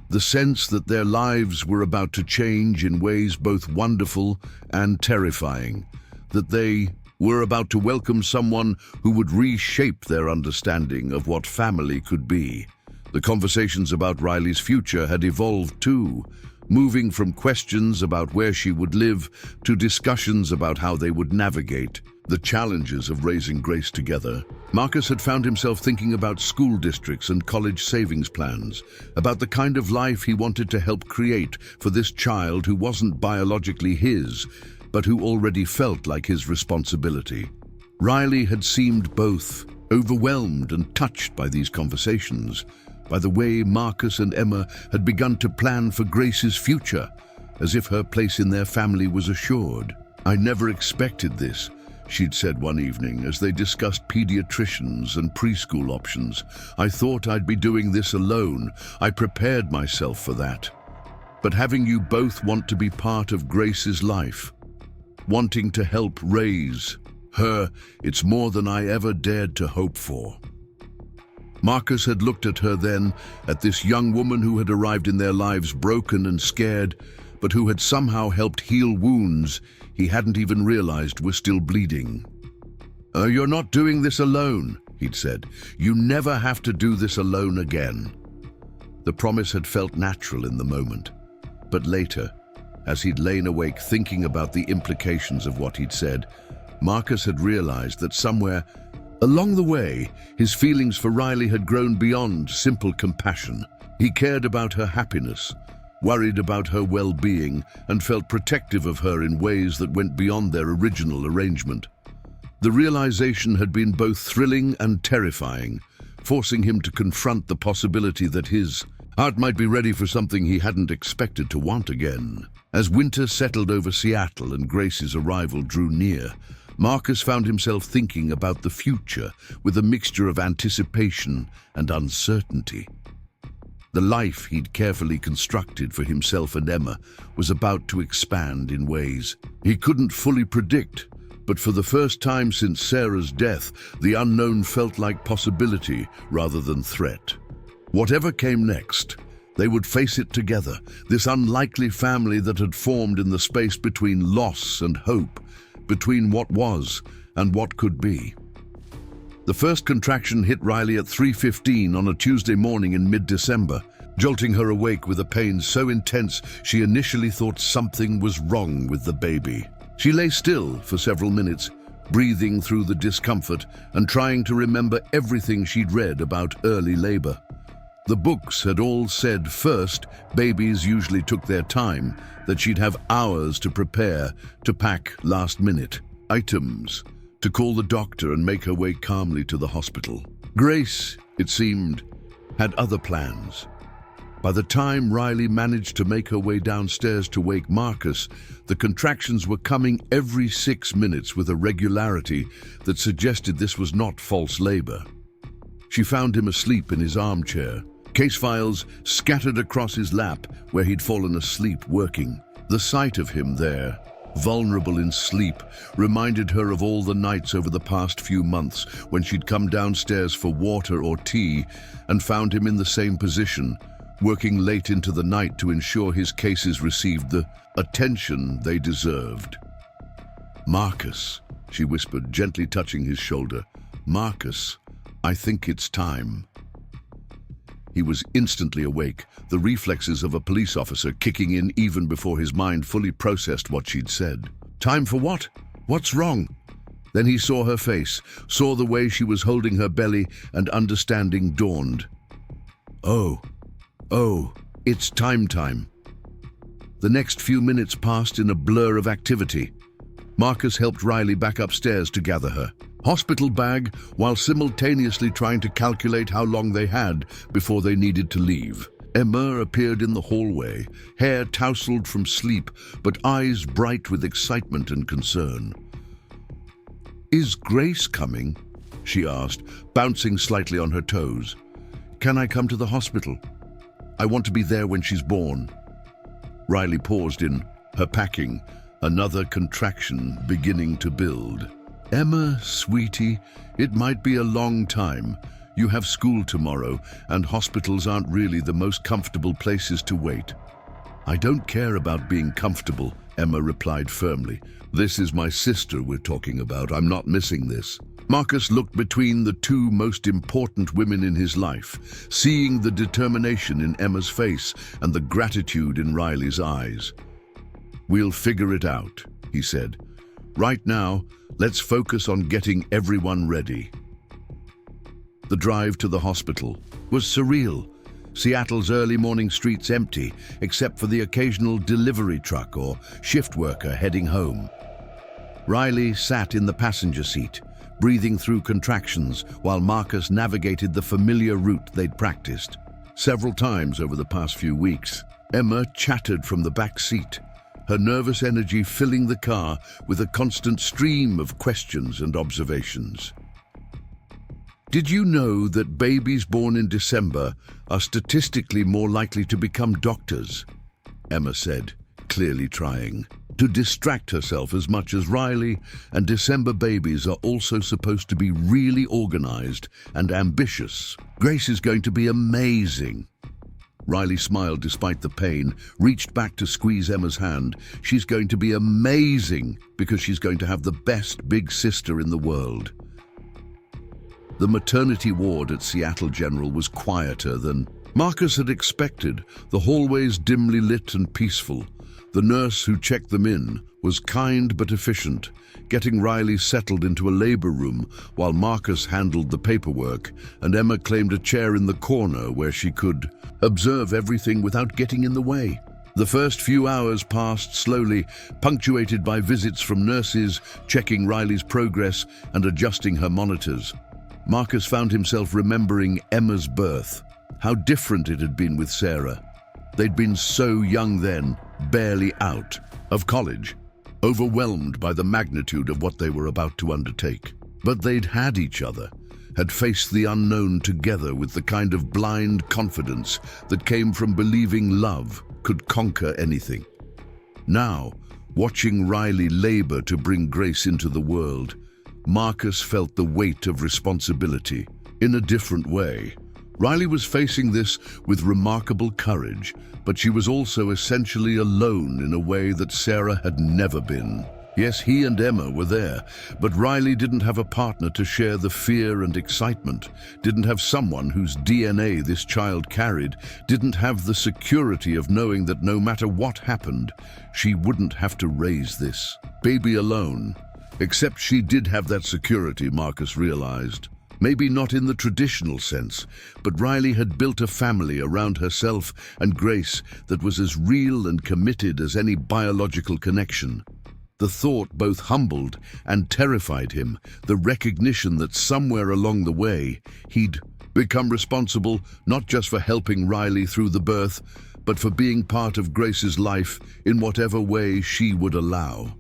Speaker 1: The sense that their lives were about to change in ways both wonderful and terrifying, that they were about to welcome someone who would reshape their understanding of what family could be. The conversations about Riley's future had evolved too, moving from questions about where she would live to discussions about how they would navigate the challenges of raising Grace together. Marcus had found himself thinking about school districts and college savings plans, about the kind of life he wanted to help create for this child who wasn't biologically his, but who already felt like his responsibility. Riley had seemed both overwhelmed and touched by these conversations, by the way Marcus and Emma had begun to plan for Grace's future, as if her place in their family was assured. "I never expected this," she'd said one evening as they discussed pediatricians and preschool options. "I thought I'd be doing this alone. I prepared myself for that. But having you both want to be part of Grace's life, wanting to help raise her, it's more than I ever dared to hope for." Marcus had looked at her then, at this young woman who had arrived in their lives broken and scared, but who had somehow helped heal wounds he hadn't even realized were still bleeding. "You're not doing this alone," he'd said. "You never have to do this alone again." The promise had felt natural in the moment, but later, as he'd lain awake thinking about the implications of what he'd said, Marcus had realized that somewhere along the way, his feelings for Riley had grown beyond simple compassion. He cared about her happiness, worried about her well-being, and felt protective of her in ways that went beyond their original arrangement. The realization had been both thrilling and terrifying, forcing him to confront the possibility that his heart might be ready for something he hadn't expected to want again. As winter settled over Seattle and Grace's arrival drew near, Marcus found himself thinking about the future with a mixture of anticipation and uncertainty. The life he'd carefully constructed for himself and Emma was about to expand in ways he couldn't fully predict, but for the first time since Sarah's death, the unknown felt like possibility rather than threat. Whatever came next, they would face it together, this unlikely family that had formed in the space between loss and hope, between what was and what could be. The first contraction hit Riley at 3:15 on a Tuesday morning in mid-December, jolting her awake with a pain so intense she initially thought something was wrong with the baby. She lay still for several minutes, breathing through the discomfort and trying to remember everything she'd read about early labor. The books had all said first babies usually took their time, that she'd have hours to prepare, to pack last-minute items, to call the doctor and make her way calmly to the hospital. Grace, it seemed, had other plans. By the time Riley managed to make her way downstairs to wake Marcus, the contractions were coming every 6 minutes with a regularity that suggested this was not false labor. She found him asleep in his armchair, case files scattered across his lap where he'd fallen asleep working. The sight of him there, vulnerable in sleep, reminded her of all the nights over the past few months when she'd come downstairs for water or tea and found him in the same position, working late into the night to ensure his cases received the attention they deserved. "Marcus," she whispered, gently touching his shoulder. "Marcus, I think it's time." He was instantly awake, the reflexes of a police officer kicking in even before his mind fully processed what she'd said. "Time for what? What's wrong?" Then he saw her face, saw the way she was holding her belly, and understanding dawned. Oh, it's time. The next few minutes passed in a blur of activity. Marcus helped Riley back upstairs to gather her hospital bag while simultaneously trying to calculate how long they had before they needed to leave. Emma appeared in the hallway, hair tousled from sleep, but eyes bright with excitement and concern. "Is Grace coming?" she asked, bouncing slightly on her toes. "Can I come to the hospital? I want to be there when she's born." Riley paused in her packing, another contraction beginning to build. "Emma, sweetie, it might be a long time. You have school tomorrow, and hospitals aren't really the most comfortable places to wait." "I don't care about being comfortable," Emma replied firmly. "This is my sister we're talking about. I'm not missing this." Marcus looked between the two most important women in his life, seeing the determination in Emma's face and the gratitude in Riley's eyes. "We'll figure it out," he said. "Right now, let's focus on getting everyone ready." The drive to the hospital was surreal. Seattle's early morning streets empty, except for the occasional delivery truck or shift worker heading home. Riley sat in the passenger seat, breathing through contractions while Marcus navigated the familiar route they'd practiced. Several times over the past few weeks, Emma chattered from the back seat, her nervous energy filling the car with a constant stream of questions and observations. "Did you know that babies born in December are statistically more likely to become doctors?" Emma said, clearly trying to distract herself as much as Riley and December babies are also supposed to be really organized and ambitious. "Grace is going to be amazing." Riley smiled despite the pain, reached back to squeeze Emma's hand. "She's going to be amazing because she's going to have the best big sister in the world." The maternity ward at Seattle General was quieter than Marcus had expected, the hallways dimly lit and peaceful. The nurse who checked them in was kind but efficient, getting Riley settled into a labor room while Marcus handled the paperwork, and Emma claimed a chair in the corner where she could observe everything without getting in the way. The first few hours passed slowly, punctuated by visits from nurses, checking Riley's progress and adjusting her monitors. Marcus found himself remembering Emma's birth, how different it had been with Sarah. They'd been so young then, barely out of college, overwhelmed by the magnitude of what they were about to undertake. But they'd had each other, had faced the unknown together with the kind of blind confidence that came from believing love could conquer anything. Now, watching Riley labor to bring Grace into the world, Marcus felt the weight of responsibility in a different way. Riley was facing this with remarkable courage, but she was also essentially alone in a way that Sarah had never been. Yes, he and Emma were there, but Riley didn't have a partner to share the fear and excitement, didn't have someone whose DNA this child carried, didn't have the security of knowing that no matter what happened, she wouldn't have to raise this baby alone. Except she did have that security, Marcus realized. Maybe not in the traditional sense, but Riley had built a family around herself and Grace that was as real and committed as any biological connection. The thought both humbled and terrified him, the recognition that somewhere along the way he'd become responsible not just for helping Riley through the birth, but for being part of Grace's life in whatever way she would allow.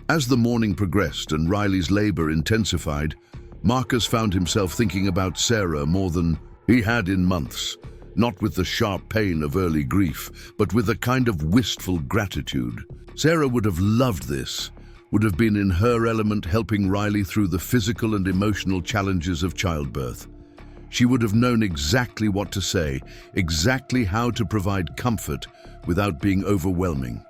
Speaker 1: As the morning progressed and Riley's labor intensified, Marcus found himself thinking about Sarah more than he had in months, not with the sharp pain of early grief, but with a kind of wistful gratitude. Sarah would have loved this, would have been in her element helping Riley through the physical and emotional challenges of childbirth. She would have known exactly what to say, exactly how to provide comfort without being overwhelming.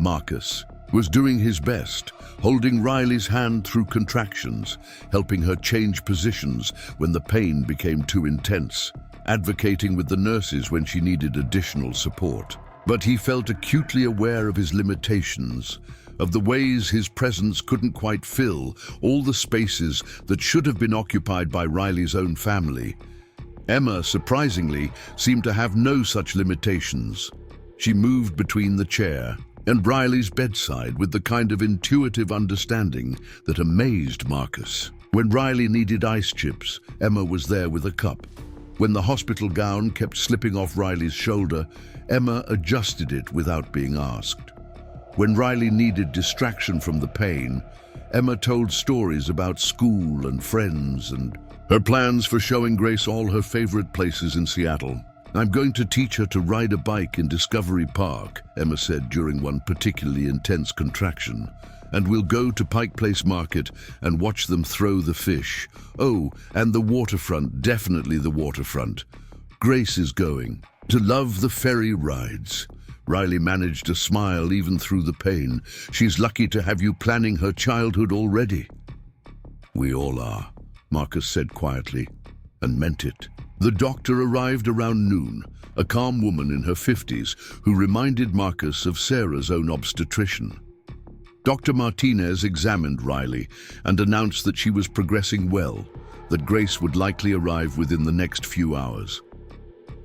Speaker 1: Marcus was doing his best, holding Riley's hand through contractions, helping her change positions when the pain became too intense, advocating with the nurses when she needed additional support. But he felt acutely aware of his limitations, of the ways his presence couldn't quite fill all the spaces that should have been occupied by Riley's own family. Emma, surprisingly, seemed to have no such limitations. She moved between the chair and Riley's bedside with the kind of intuitive understanding that amazed Marcus. When Riley needed ice chips, Emma was there with a cup. When the hospital gown kept slipping off Riley's shoulder, Emma adjusted it without being asked. When Riley needed distraction from the pain, Emma told stories about school and friends and her plans for showing Grace all her favorite places in Seattle. "I'm going to teach her to ride a bike in Discovery Park," Emma said during one particularly intense contraction. "And we'll go to Pike Place Market and watch them throw the fish. Oh, and the waterfront, definitely the waterfront. Grace is going to love the ferry rides." Riley managed to smile even through the pain. "She's lucky to have you planning her childhood already." "We all are," Marcus said quietly, and meant it. The doctor arrived around noon, a calm woman in her 50s who reminded Marcus of Sarah's own obstetrician. Dr. Martinez examined Riley and announced that she was progressing well, that Grace would likely arrive within the next few hours.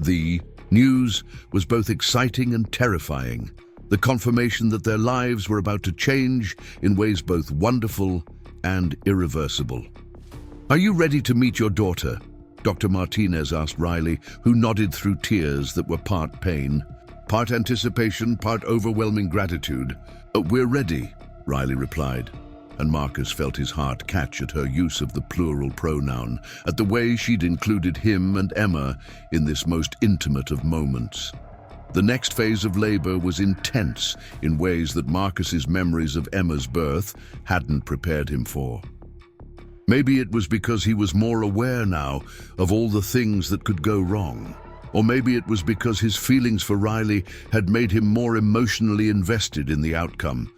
Speaker 1: The news was both exciting and terrifying, the confirmation that their lives were about to change in ways both wonderful and irreversible. "Are you ready to meet your daughter?" Dr. Martinez asked Riley, who nodded through tears that were part pain, part anticipation, part overwhelming gratitude. "We're ready," Riley replied, and Marcus felt his heart catch at her use of the plural pronoun, at the way she'd included him and Emma in this most intimate of moments. The next phase of labor was intense in ways that Marcus's memories of Emma's birth hadn't prepared him for. Maybe it was because he was more aware now of all the things that could go wrong. Or maybe it was because his feelings for Riley had made him more emotionally invested in the outcome.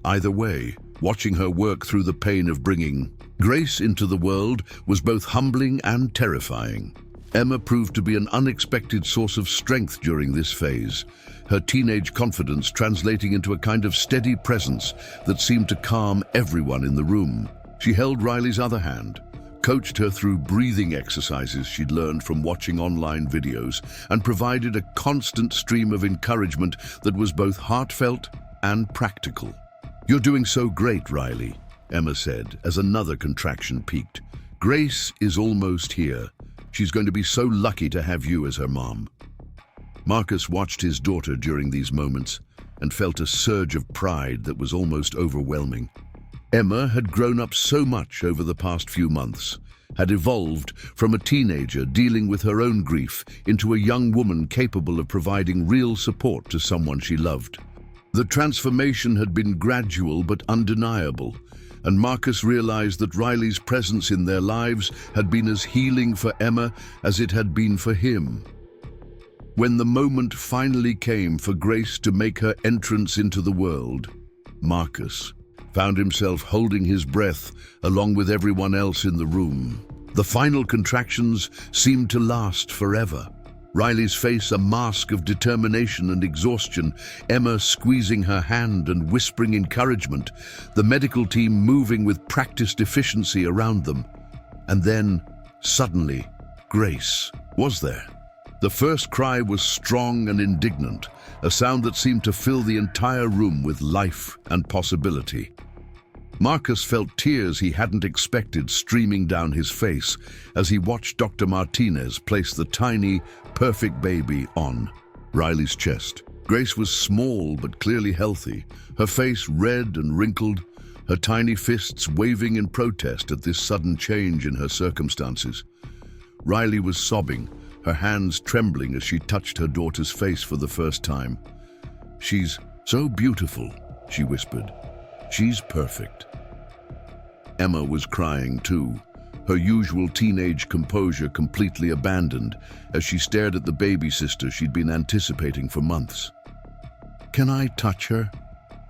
Speaker 1: Either way, watching her work through the pain of bringing Grace into the world was both humbling and terrifying. Emma proved to be an unexpected source of strength during this phase, her teenage confidence translating into a kind of steady presence that seemed to calm everyone in the room. She held Riley's other hand, coached her through breathing exercises she'd learned from watching online videos, and provided a constant stream of encouragement that was both heartfelt and practical. "You're doing so great, Riley," Emma said as another contraction peaked. "Grace is almost here. She's going to be so lucky to have you as her mom." Marcus watched his daughter during these moments and felt a surge of pride that was almost overwhelming. Emma had grown up so much over the past few months, had evolved from a teenager dealing with her own grief into a young woman capable of providing real support to someone she loved. The transformation had been gradual but undeniable, and Marcus realized that Riley's presence in their lives had been as healing for Emma as it had been for him. When the moment finally came for Grace to make her entrance into the world, Marcus found himself holding his breath along with everyone else in the room. The final contractions seemed to last forever. Riley's face a mask of determination and exhaustion, Emma squeezing her hand and whispering encouragement, the medical team moving with practiced efficiency around them. And then, suddenly, Grace was there. The first cry was strong and indignant, a sound that seemed to fill the entire room with life and possibility. Marcus felt tears he hadn't expected streaming down his face as he watched Dr. Martinez place the tiny, perfect baby on Riley's chest. Grace was small but clearly healthy, her face red and wrinkled, her tiny fists waving in protest at this sudden change in her circumstances. Riley was sobbing, her hands trembling as she touched her daughter's face for the first time. "She's so beautiful," she whispered. "She's perfect." Emma was crying too, her usual teenage composure completely abandoned as she stared at the baby sister she'd been anticipating for months. "Can I touch her?"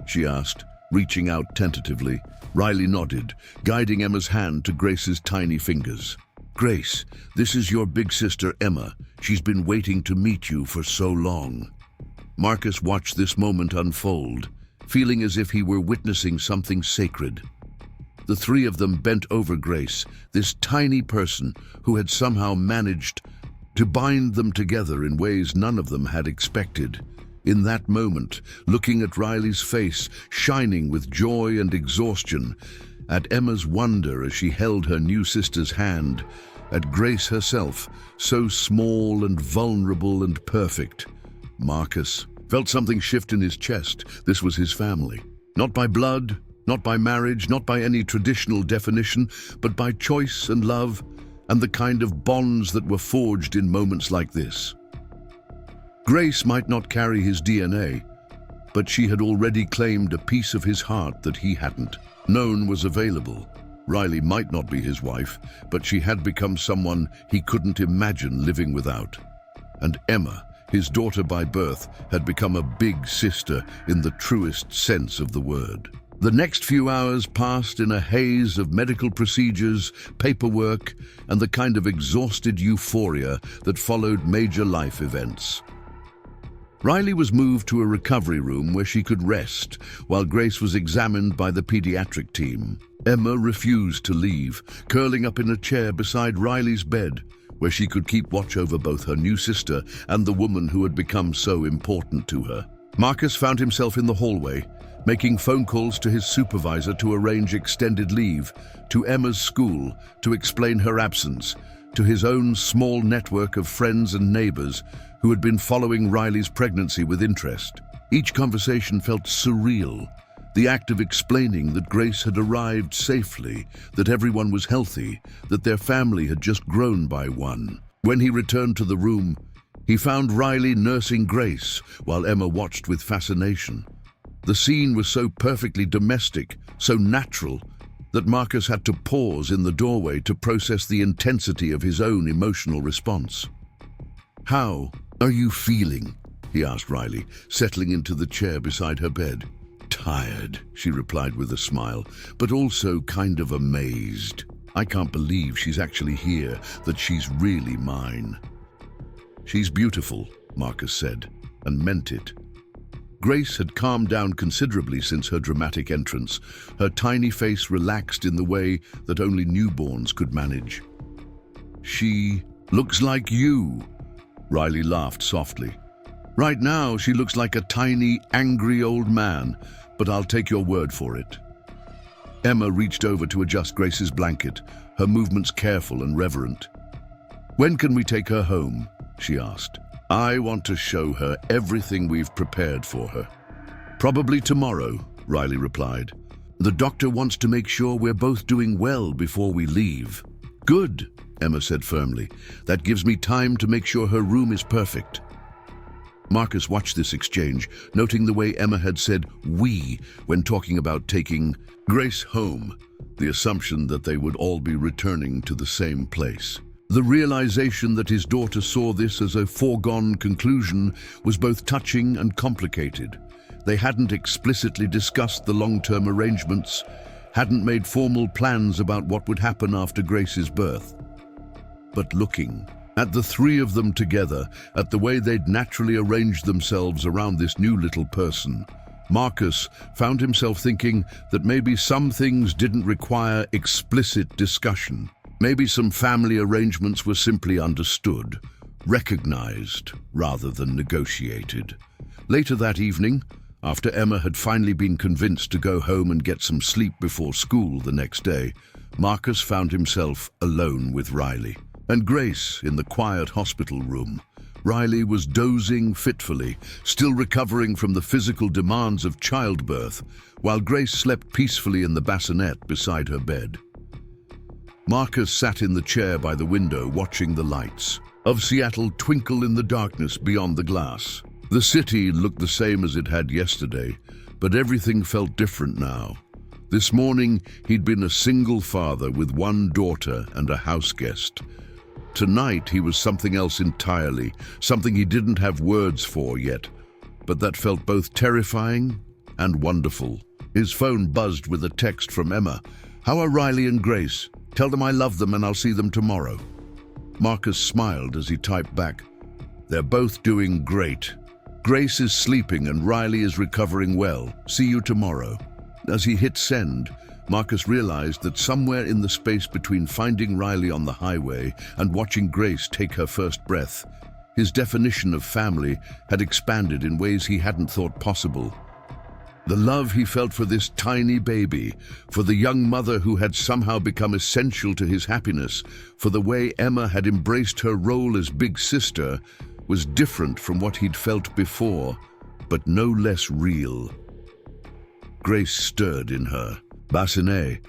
Speaker 1: she asked, reaching out tentatively. Riley nodded, guiding Emma's hand to Grace's tiny fingers. "Grace, this is your big sister Emma. She's been waiting to meet you for so long." Marcus watched this moment unfold, feeling as if he were witnessing something sacred. The three of them bent over Grace, this tiny person who had somehow managed to bind them together in ways none of them had expected. In that moment, looking at Riley's face, shining with joy and exhaustion, at Emma's wonder as she held her new sister's hand, at Grace herself, so small and vulnerable and perfect, Marcus felt something shift in his chest. This was his family. Not by blood, not by marriage, not by any traditional definition, but by choice and love and the kind of bonds that were forged in moments like this. Grace might not carry his DNA, but she had already claimed a piece of his heart that he hadn't. Known was available. Riley might not be his wife, but she had become someone he couldn't imagine living without. And Emma, his daughter by birth, had become a big sister in the truest sense of the word. The next few hours passed in a haze of medical procedures, paperwork, and the kind of exhausted euphoria that followed major life events. Riley was moved to a recovery room where she could rest while Grace was examined by the pediatric team. Emma refused to leave, curling up in a chair beside Riley's bed, where she could keep watch over both her new sister and the woman who had become so important to her. Marcus found himself in the hallway, making phone calls to his supervisor to arrange extended leave, to Emma's school to explain her absence, to his own small network of friends and neighbors who had been following Riley's pregnancy with interest. Each conversation felt surreal. The act of explaining that Grace had arrived safely, that everyone was healthy, that their family had just grown by one. When he returned to the room, he found Riley nursing Grace while Emma watched with fascination. The scene was so perfectly domestic, so natural, that Marcus had to pause in the doorway to process the intensity of his own emotional response. "How are you feeling?" he asked Riley, settling into the chair beside her bed. "Tired," she replied with a smile, but also kind of amazed. "I can't believe she's actually here, that she's really mine." "She's beautiful," Marcus said, and meant it. Grace had calmed down considerably since her dramatic entrance, her tiny face relaxed in the way that only newborns could manage. "She looks like you," Riley laughed softly. "Right now, she looks like a tiny, angry old man, but I'll take your word for it." Emma reached over to adjust Grace's blanket, her movements careful and reverent. "When can we take her home?" she asked. "I want to show her everything we've prepared for her." "Probably tomorrow," Riley replied. "The doctor wants to make sure we're both doing well before we leave." "Good," Emma said firmly. "That gives me time to make sure her room is perfect." Marcus watched this exchange, noting the way Emma had said "we" when talking about taking Grace home, the assumption that they would all be returning to the same place. The realization that his daughter saw this as a foregone conclusion was both touching and complicated. They hadn't explicitly discussed the long-term arrangements, hadn't made formal plans about what would happen after Grace's birth. But looking at the three of them together, at the way they'd naturally arranged themselves around this new little person, Marcus found himself thinking that maybe some things didn't require explicit discussion. Maybe some family arrangements were simply understood, recognized, rather than negotiated. Later that evening, after Emma had finally been convinced to go home and get some sleep before school the next day, Marcus found himself alone with Riley and Grace in the quiet hospital room. Riley was dozing fitfully, still recovering from the physical demands of childbirth, while Grace slept peacefully in the bassinet beside her bed. Marcus sat in the chair by the window watching the lights of Seattle twinkle in the darkness beyond the glass. The city looked the same as it had yesterday, but everything felt different now. This morning, he'd been a single father with one daughter and a house guest. Tonight, he was something else entirely, something he didn't have words for yet, but that felt both terrifying and wonderful. His phone buzzed with a text from Emma. "How are Riley and Grace? Tell them I love them and I'll see them tomorrow." Marcus smiled as he typed back, "They're both doing great. Grace is sleeping and Riley is recovering well. See you tomorrow." As he hit send, Marcus realized that somewhere in the space between finding Riley on the highway and watching Grace take her first breath, his definition of family had expanded in ways he hadn't thought possible. The love he felt for this tiny baby, for the young mother who had somehow become essential to his happiness, for the way Emma had embraced her role as big sister, was different from what he'd felt before, but no less real. Grace stirred in her bassinet,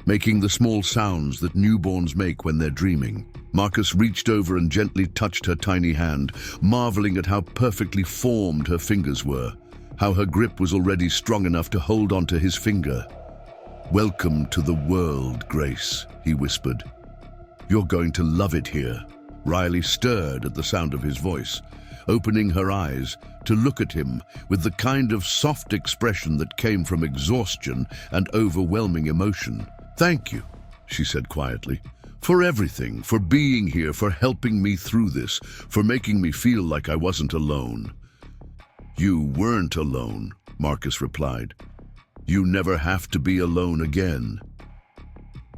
Speaker 1: making the small sounds that newborns make when they're dreaming. Marcus reached over and gently touched her tiny hand, marveling at how perfectly formed her fingers were, how her grip was already strong enough to hold onto his finger. "Welcome to the world, Grace," he whispered. "You're going to love it here." Riley stirred at the sound of his voice, opening her eyes to look at him with the kind of soft expression that came from exhaustion and overwhelming emotion. "Thank you," she said quietly, "for everything, for being here, for helping me through this, for making me feel like I wasn't alone." "You weren't alone," Marcus replied. "You never have to be alone again."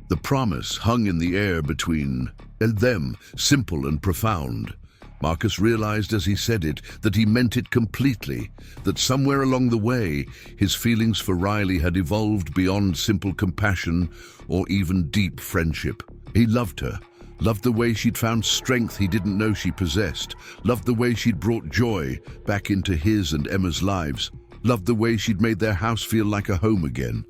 Speaker 1: The promise hung in the air between them, simple and profound. Marcus realized as he said it that he meant it completely, that somewhere along the way, his feelings for Riley had evolved beyond simple compassion or even deep friendship. He loved her, loved the way she'd found strength he didn't know she possessed, loved the way she'd brought joy back into his and Emma's lives, loved the way she'd made their house feel like a home again.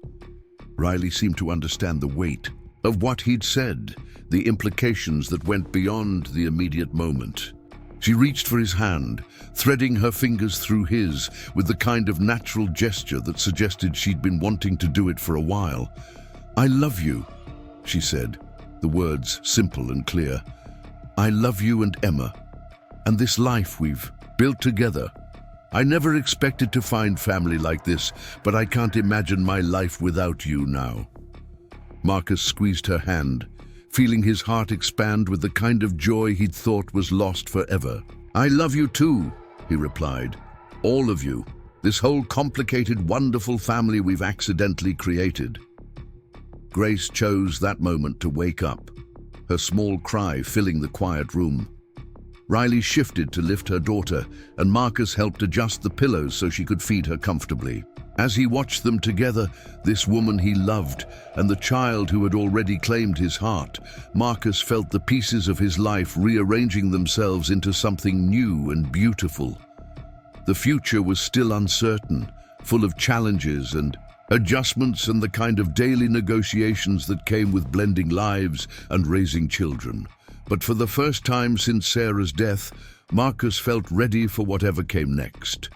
Speaker 1: Riley seemed to understand the weight of what he'd said, the implications that went beyond the immediate moment. She reached for his hand, threading her fingers through his with the kind of natural gesture that suggested she'd been wanting to do it for a while. "I love you," she said, the words simple and clear. "I love you and Emma, and this life we've built together. I never expected to find family like this, but I can't imagine my life without you now." Marcus squeezed her hand, feeling his heart expand with the kind of joy he'd thought was lost forever. "I love you too," he replied. "All of you. This whole complicated, wonderful family we've accidentally created." Grace chose that moment to wake up, her small cry filling the quiet room. Riley shifted to lift her daughter, and Marcus helped adjust the pillows so she could feed her comfortably. As he watched them together, this woman he loved and the child who had already claimed his heart, Marcus felt the pieces of his life rearranging themselves into something new and beautiful. The future was still uncertain, full of challenges and adjustments and the kind of daily negotiations that came with blending lives and raising children. But for the first time since Sarah's death, Marcus felt ready for whatever came next.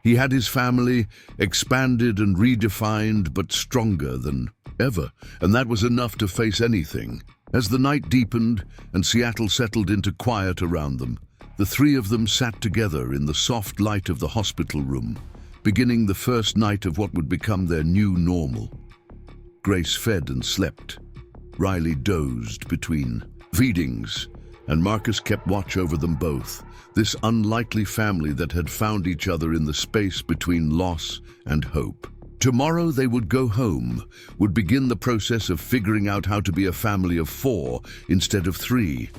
Speaker 1: He had his family, expanded and redefined, but stronger than ever, and that was enough to face anything. As the night deepened and Seattle settled into quiet around them, the three of them sat together in the soft light of the hospital room, beginning the first night of what would become their new normal. Grace fed and slept. Riley dozed between feedings, and Marcus kept watch over them both, this unlikely family that had found each other in the space between loss and hope. Tomorrow they would go home, would begin the process of figuring out how to be a family of 4 instead of 3.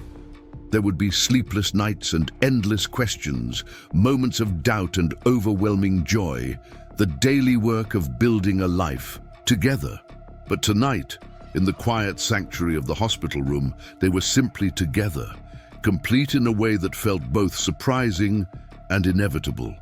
Speaker 1: There would be sleepless nights and endless questions, moments of doubt and overwhelming joy, the daily work of building a life together. But tonight, in the quiet sanctuary of the hospital room, they were simply together, complete in a way that felt both surprising and inevitable.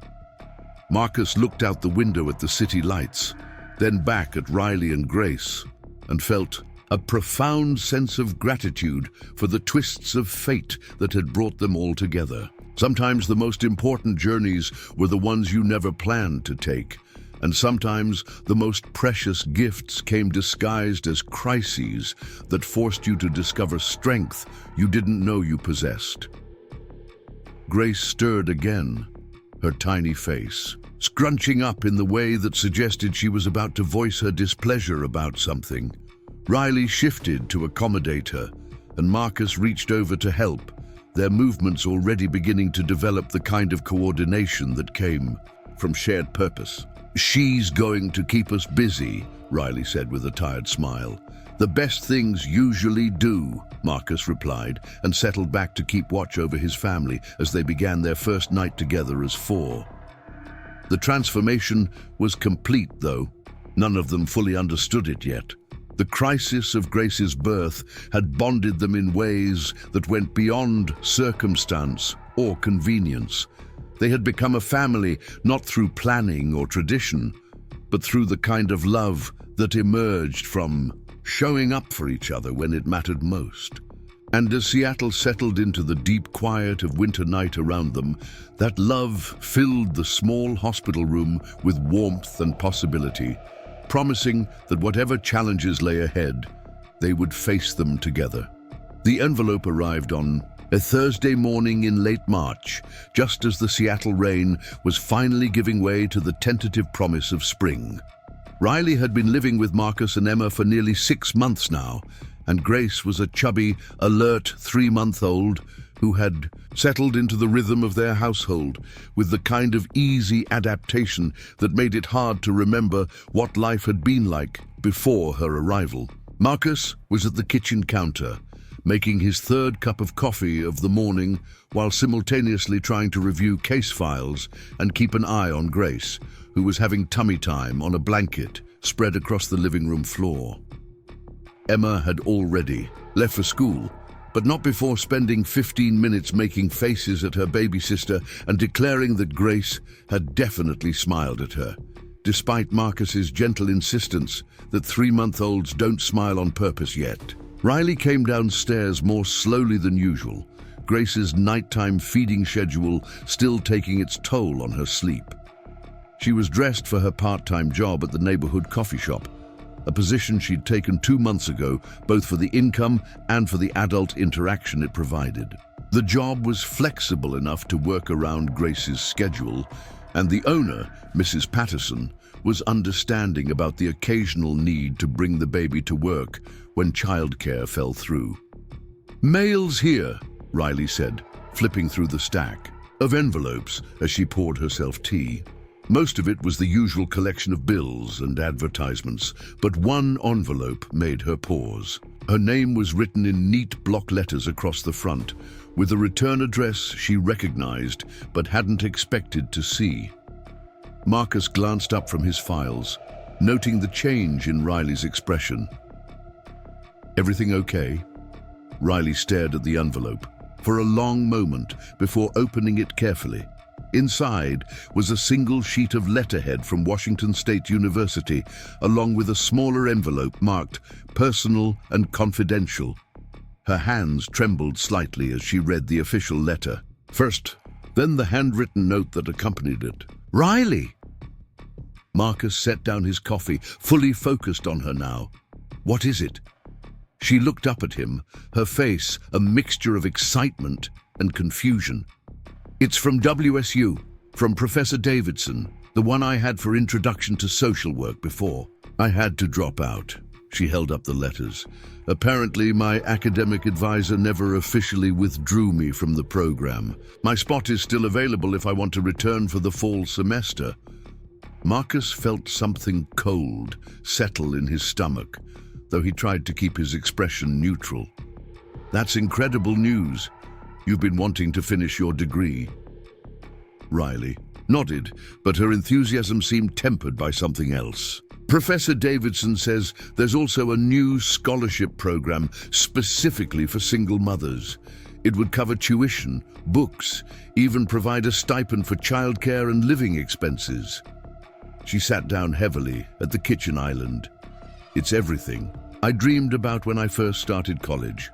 Speaker 1: Marcus looked out the window at the city lights, then back at Riley and Grace, and felt a profound sense of gratitude for the twists of fate that had brought them all together. Sometimes the most important journeys were the ones you never planned to take, and sometimes the most precious gifts came disguised as crises that forced you to discover strength you didn't know you possessed. Grace stirred again, her tiny face scrunching up in the way that suggested she was about to voice her displeasure about something. Riley shifted to accommodate her, and Marcus reached over to help, their movements already beginning to develop the kind of coordination that came from shared purpose. "She's going to keep us busy," Riley said with a tired smile. "The best things usually do," Marcus replied, and settled back to keep watch over his family as they began their first night together as 4. The transformation was complete, though. None of them fully understood it yet. The crisis of Grace's birth had bonded them in ways that went beyond circumstance or convenience. They had become a family not through planning or tradition, but through the kind of love that emerged from showing up for each other when it mattered most. And as Seattle settled into the deep quiet of winter night around them, that love filled the small hospital room with warmth and possibility, promising that whatever challenges lay ahead, they would face them together. The envelope arrived on a Thursday morning in late March, just as the Seattle rain was finally giving way to the tentative promise of spring. Riley had been living with Marcus and Emma for nearly 6 months now, and Grace was a chubby, alert 3-month-old who had settled into the rhythm of their household with the kind of easy adaptation that made it hard to remember what life had been like before her arrival. Marcus was at the kitchen counter, making his 3rd cup of coffee of the morning while simultaneously trying to review case files and keep an eye on Grace, who was having tummy time on a blanket spread across the living room floor. Emma had already left for school, but not before spending 15 minutes making faces at her baby sister and declaring that Grace had definitely smiled at her, despite Marcus's gentle insistence that 3-month-olds don't smile on purpose yet. Riley came downstairs more slowly than usual, Grace's nighttime feeding schedule still taking its toll on her sleep. She was dressed for her part-time job at the neighborhood coffee shop, a position she'd taken 2 months ago, both for the income and for the adult interaction it provided. The job was flexible enough to work around Grace's schedule, and the owner, Mrs. Patterson, was understanding about the occasional need to bring the baby to work when childcare fell through. "Mail's here," Riley said, flipping through the stack of envelopes as she poured herself tea. Most of it was the usual collection of bills and advertisements, but one envelope made her pause. Her name was written in neat block letters across the front, with a return address she recognized but hadn't expected to see. Marcus glanced up from his files, noting the change in Riley's expression. "Everything okay?" Riley stared at the envelope for a long moment before opening it carefully. Inside was a single sheet of letterhead from Washington State University, along with a smaller envelope marked "Personal and Confidential." Her hands trembled slightly as she read the official letter. First, then the handwritten note that accompanied it. "Riley!" Marcus set down his coffee, fully focused on her now. "What is it?" She looked up at him, her face a mixture of excitement and confusion. "It's from WSU, from Professor Davidson, the one I had for Introduction to Social Work before. I had to drop out." She held up the letters. "Apparently, my academic advisor never officially withdrew me from the program. My spot is still available if I want to return for the fall semester." Marcus felt something cold settle in his stomach, though he tried to keep his expression neutral. "That's incredible news. You've been wanting to finish your degree." Riley nodded, but her enthusiasm seemed tempered by something else. "Professor Davidson says there's also a new scholarship program specifically for single mothers. It would cover tuition, books, even provide a stipend for childcare and living expenses." She sat down heavily at the kitchen island. "It's everything I dreamed about when I first started college."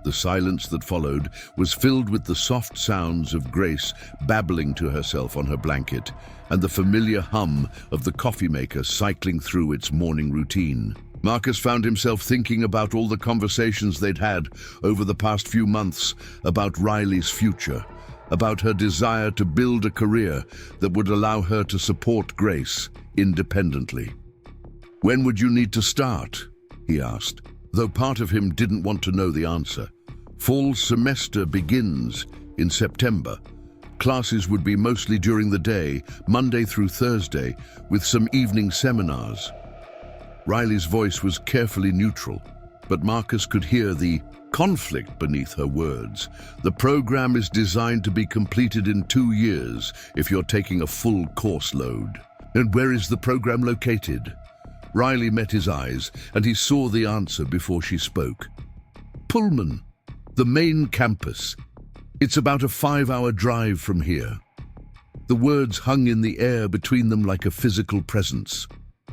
Speaker 1: The silence that followed was filled with the soft sounds of Grace babbling to herself on her blanket and the familiar hum of the coffee maker cycling through its morning routine. Marcus found himself thinking about all the conversations they'd had over the past few months about Riley's future, about her desire to build a career that would allow her to support Grace independently. "When would you need to start?" he asked, though part of him didn't want to know the answer. Fall semester begins in September. Classes would be mostly during the day, Monday through Thursday, with some evening seminars. Riley's voice was carefully neutral, but Marcus could hear the conflict beneath her words. "The program is designed to be completed in 2 years if you're taking a full course load." "And where is the program located?" Riley met his eyes, and he saw the answer before she spoke. "Pullman, the main campus. It's about a 5-hour drive from here." The words hung in the air between them like a physical presence.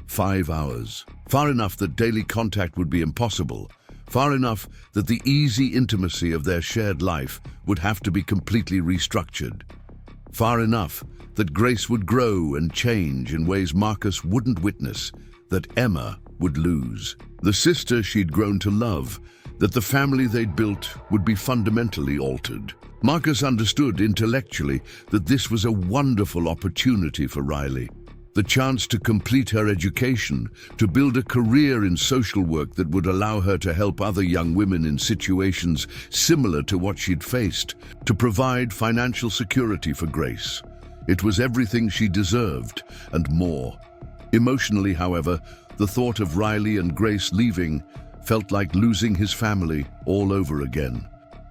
Speaker 1: 5 hours. Far enough that daily contact would be impossible. Far enough that the easy intimacy of their shared life would have to be completely restructured. Far enough that Grace would grow and change in ways Marcus wouldn't witness, that Emma would lose. The sister she'd grown to love, that the family they'd built would be fundamentally altered. Marcus understood intellectually that this was a wonderful opportunity for Riley. The chance to complete her education, to build a career in social work that would allow her to help other young women in situations similar to what she'd faced, to provide financial security for Grace. It was everything she deserved, and more. Emotionally, however, the thought of Riley and Grace leaving felt like losing his family all over again.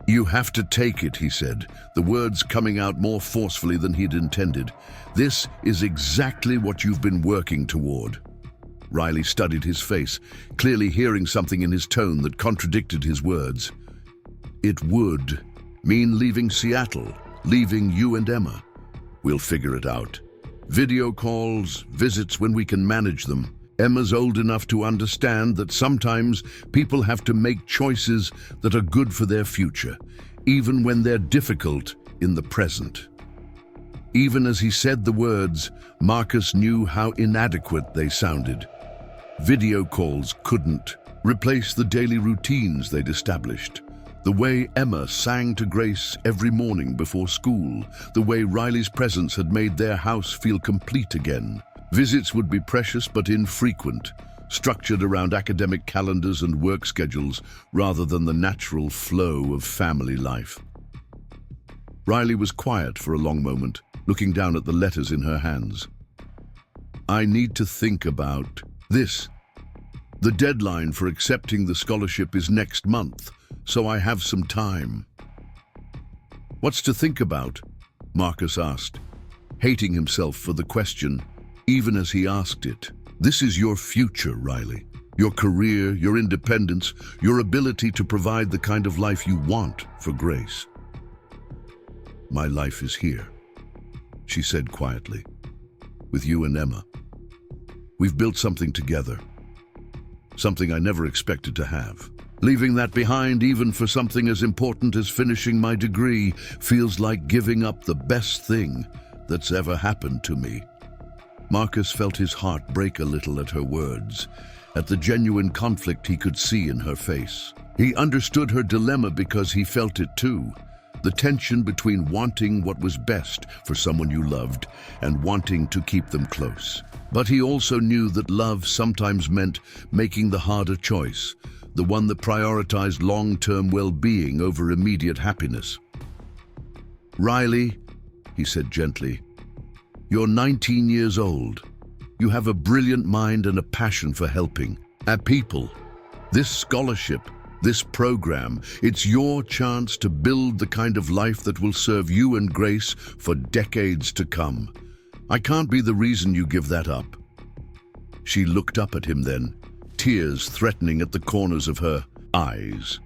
Speaker 1: "You have to take it," he said, the words coming out more forcefully than he'd intended. "This is exactly what you've been working toward." Riley studied his face, clearly hearing something in his tone that contradicted his words. It would mean leaving Seattle, leaving you and Emma. We'll figure it out. Video calls, visits when we can manage them. Emma's old enough to understand that sometimes people have to make choices that are good for their future, even when they're difficult in the present. Even as he said the words, Marcus knew how inadequate they sounded. Video calls couldn't replace the daily routines they'd established. The way Emma sang to Grace every morning before school, the way Riley's presence had made their house feel complete again. Visits would be precious but infrequent, structured around academic calendars and work schedules rather than the natural flow of family life. Riley was quiet for a long moment, looking down at the letters in her hands. I need to think about this. The deadline for accepting the scholarship is next month, so I have some time. What's to think about? Marcus asked, hating himself for the question, even as he asked it. This is your future, Riley. Your career, your independence, your ability to provide the kind of life you want for Grace. My life is here, she said quietly, with you and Emma. We've built something together, something I never expected to have. Leaving that behind, even for something as important as finishing my degree, feels like giving up the best thing that's ever happened to me. Marcus felt his heart break a little at her words, at the genuine conflict he could see in her face. He understood her dilemma because he felt it too. The tension between wanting what was best for someone you loved and wanting to keep them close. But he also knew that love sometimes meant making the harder choice, the one that prioritized long-term well-being over immediate happiness. Riley, he said gently, you're 19 years old. You have a brilliant mind and a passion for helping people. This scholarship, this program, it's your chance to build the kind of life that will serve you and Grace for decades to come. I can't be the reason you give that up. She looked up at him then, tears threatening at the corners of her eyes.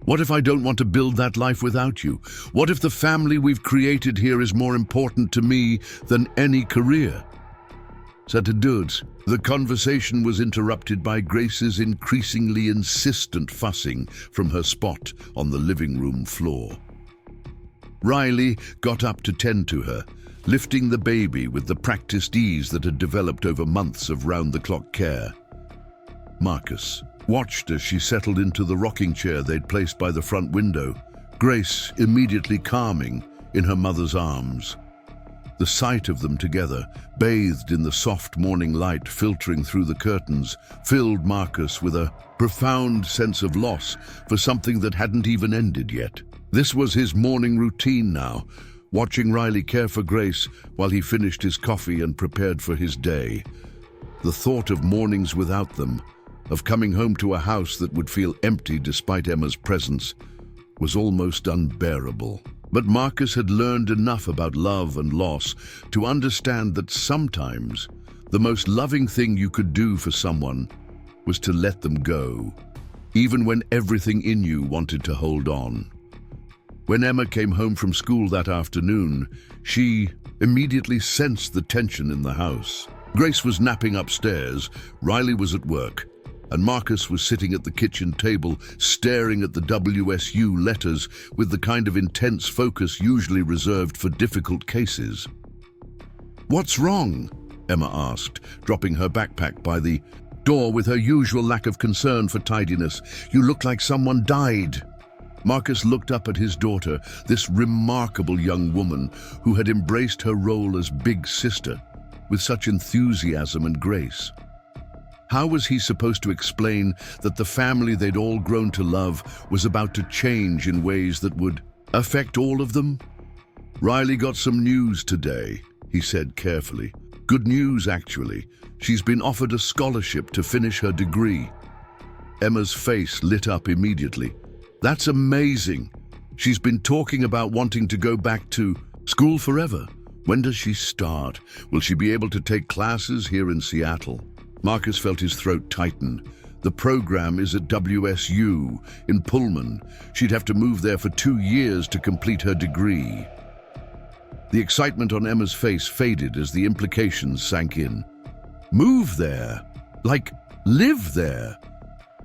Speaker 1: What if I don't want to build that life without you? What if the family we've created here is more important to me than any career? The conversation was interrupted by Grace's increasingly insistent fussing from her spot on the living room floor. Riley got up to tend to her, lifting the baby with the practiced ease that had developed over months of round-the-clock care. Marcus watched as she settled into the rocking chair they'd placed by the front window, Grace immediately calming in her mother's arms. The sight of them together, bathed in the soft morning light filtering through the curtains, filled Marcus with a profound sense of loss for something that hadn't even ended yet. This was his morning routine now, watching Riley care for Grace while he finished his coffee and prepared for his day. The thought of mornings without them, of coming home to a house that would feel empty despite Emma's presence, was almost unbearable. But Marcus had learned enough about love and loss to understand that sometimes the most loving thing you could do for someone was to let them go, even when everything in you wanted to hold on. When Emma came home from school that afternoon, she immediately sensed the tension in the house. Grace was napping upstairs, Riley was at work, and Marcus was sitting at the kitchen table staring at the WSU letters with the kind of intense focus usually reserved for difficult cases. "What's wrong?" Emma asked, dropping her backpack by the door with her usual lack of concern for tidiness. "You look like someone died." Marcus looked up at his daughter, this remarkable young woman who had embraced her role as big sister with such enthusiasm and grace. How was he supposed to explain that the family they'd all grown to love was about to change in ways that would affect all of them? "Riley got some news today," he said carefully. "Good news, actually. She's been offered a scholarship to finish her degree." Emma's face lit up immediately. "That's amazing. She's been talking about wanting to go back to school forever. When does she start? Will she be able to take classes here in Seattle?" Marcus felt his throat tighten. The program is at WSU in Pullman. She'd have to move there for 2 years to complete her degree. The excitement on Emma's face faded as the implications sank in. Move there? Like, live there?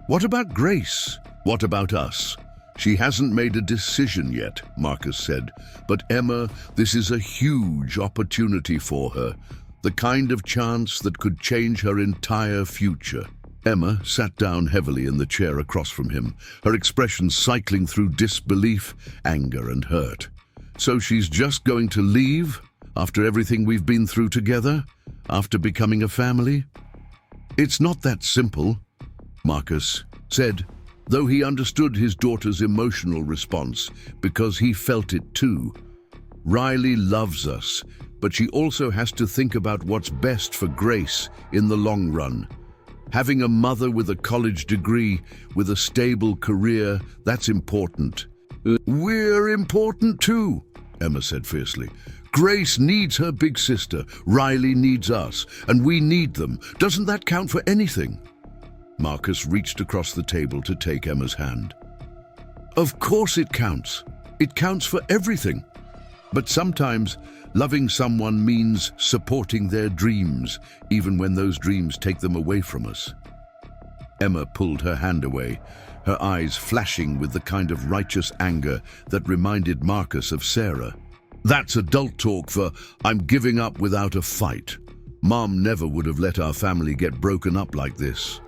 Speaker 1: What about Grace? What about us? She hasn't made a decision yet, Marcus said. But Emma, this is a huge opportunity for her. The kind of chance that could change her entire future. Emma sat down heavily in the chair across from him, her expression cycling through disbelief, anger, and hurt. So she's just going to leave after everything we've been through together? After becoming a family? It's not that simple, Marcus said, though he understood his daughter's emotional response because he felt it too. Riley loves us, but she also has to think about what's best for Grace in the long run. Having a mother with a college degree, with a stable career, that's important. We're important too, Emma said fiercely. Grace needs her big sister, Riley needs us, and we need them. Doesn't that count for anything? Marcus reached across the table to take Emma's hand. Of course it counts. It counts for everything. But sometimes loving someone means supporting their dreams, even when those dreams take them away from us. Emma pulled her hand away, her eyes flashing with the kind of righteous anger that reminded Marcus of Sarah. That's adult talk for I'm giving up without a fight. Mom never would have let our family get broken up like this.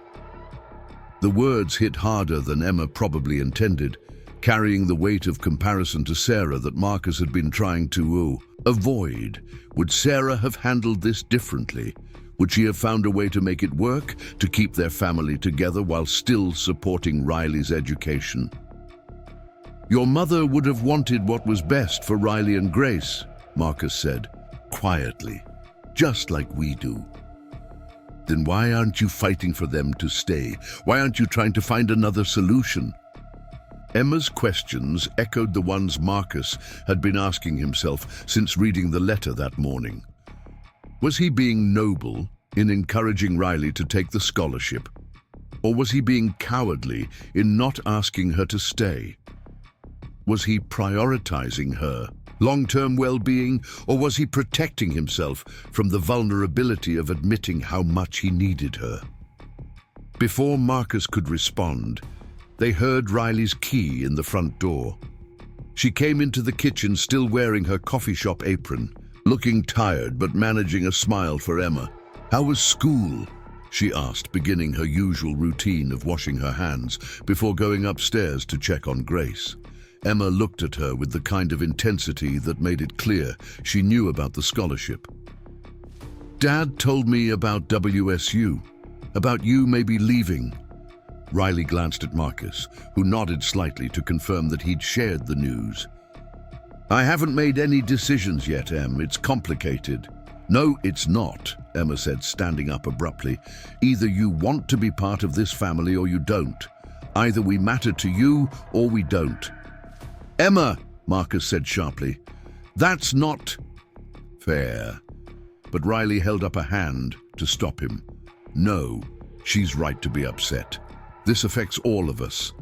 Speaker 1: The words hit harder than Emma probably intended, carrying the weight of comparison to Sarah that Marcus had been trying to avoid. Would Sarah have handled this differently? Would she have found a way to make it work, to keep their family together while still supporting Riley's education? Your mother would have wanted what was best for Riley and Grace, Marcus said, quietly, just like we do. Then why aren't you fighting for them to stay? Why aren't you trying to find another solution? Emma's questions echoed the ones Marcus had been asking himself since reading the letter that morning. Was he being noble in encouraging Riley to take the scholarship? Or was he being cowardly in not asking her to stay? Was he prioritizing her long-term well-being, or was he protecting himself from the vulnerability of admitting how much he needed her? Before Marcus could respond, they heard Riley's key in the front door. She came into the kitchen still wearing her coffee shop apron, looking tired but managing a smile for Emma. How was school? She asked, beginning her usual routine of washing her hands before going upstairs to check on Grace. Emma looked at her with the kind of intensity that made it clear she knew about the scholarship. Dad told me about WSU, about you maybe leaving. Riley glanced at Marcus, who nodded slightly to confirm that he'd shared the news. I haven't made any decisions yet, Em. It's complicated. No, it's not, Emma said, standing up abruptly. Either you want to be part of this family or you don't. Either we matter to you or we don't. Emma, Marcus said sharply, that's not fair. But Riley held up a hand to stop him. No, she's right to be upset. This affects all of us.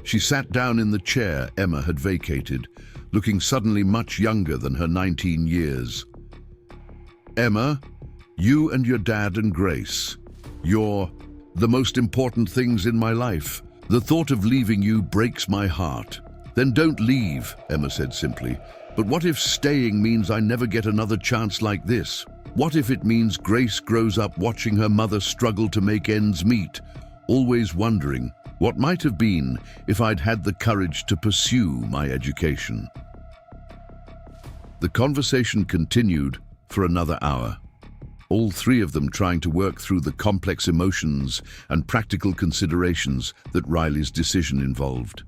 Speaker 1: She sat down in the chair Emma had vacated, looking suddenly much younger than her 19 years. Emma, you and your dad and Grace, you're the most important things in my life. The thought of leaving you breaks my heart. Then don't leave, Emma said simply. But what if staying means I never get another chance like this? What if it means Grace grows up watching her mother struggle to make ends meet, always wondering what might have been if I'd had the courage to pursue my education? The conversation continued for another hour, all three of them trying to work through the complex emotions and practical considerations that Riley's decision involved.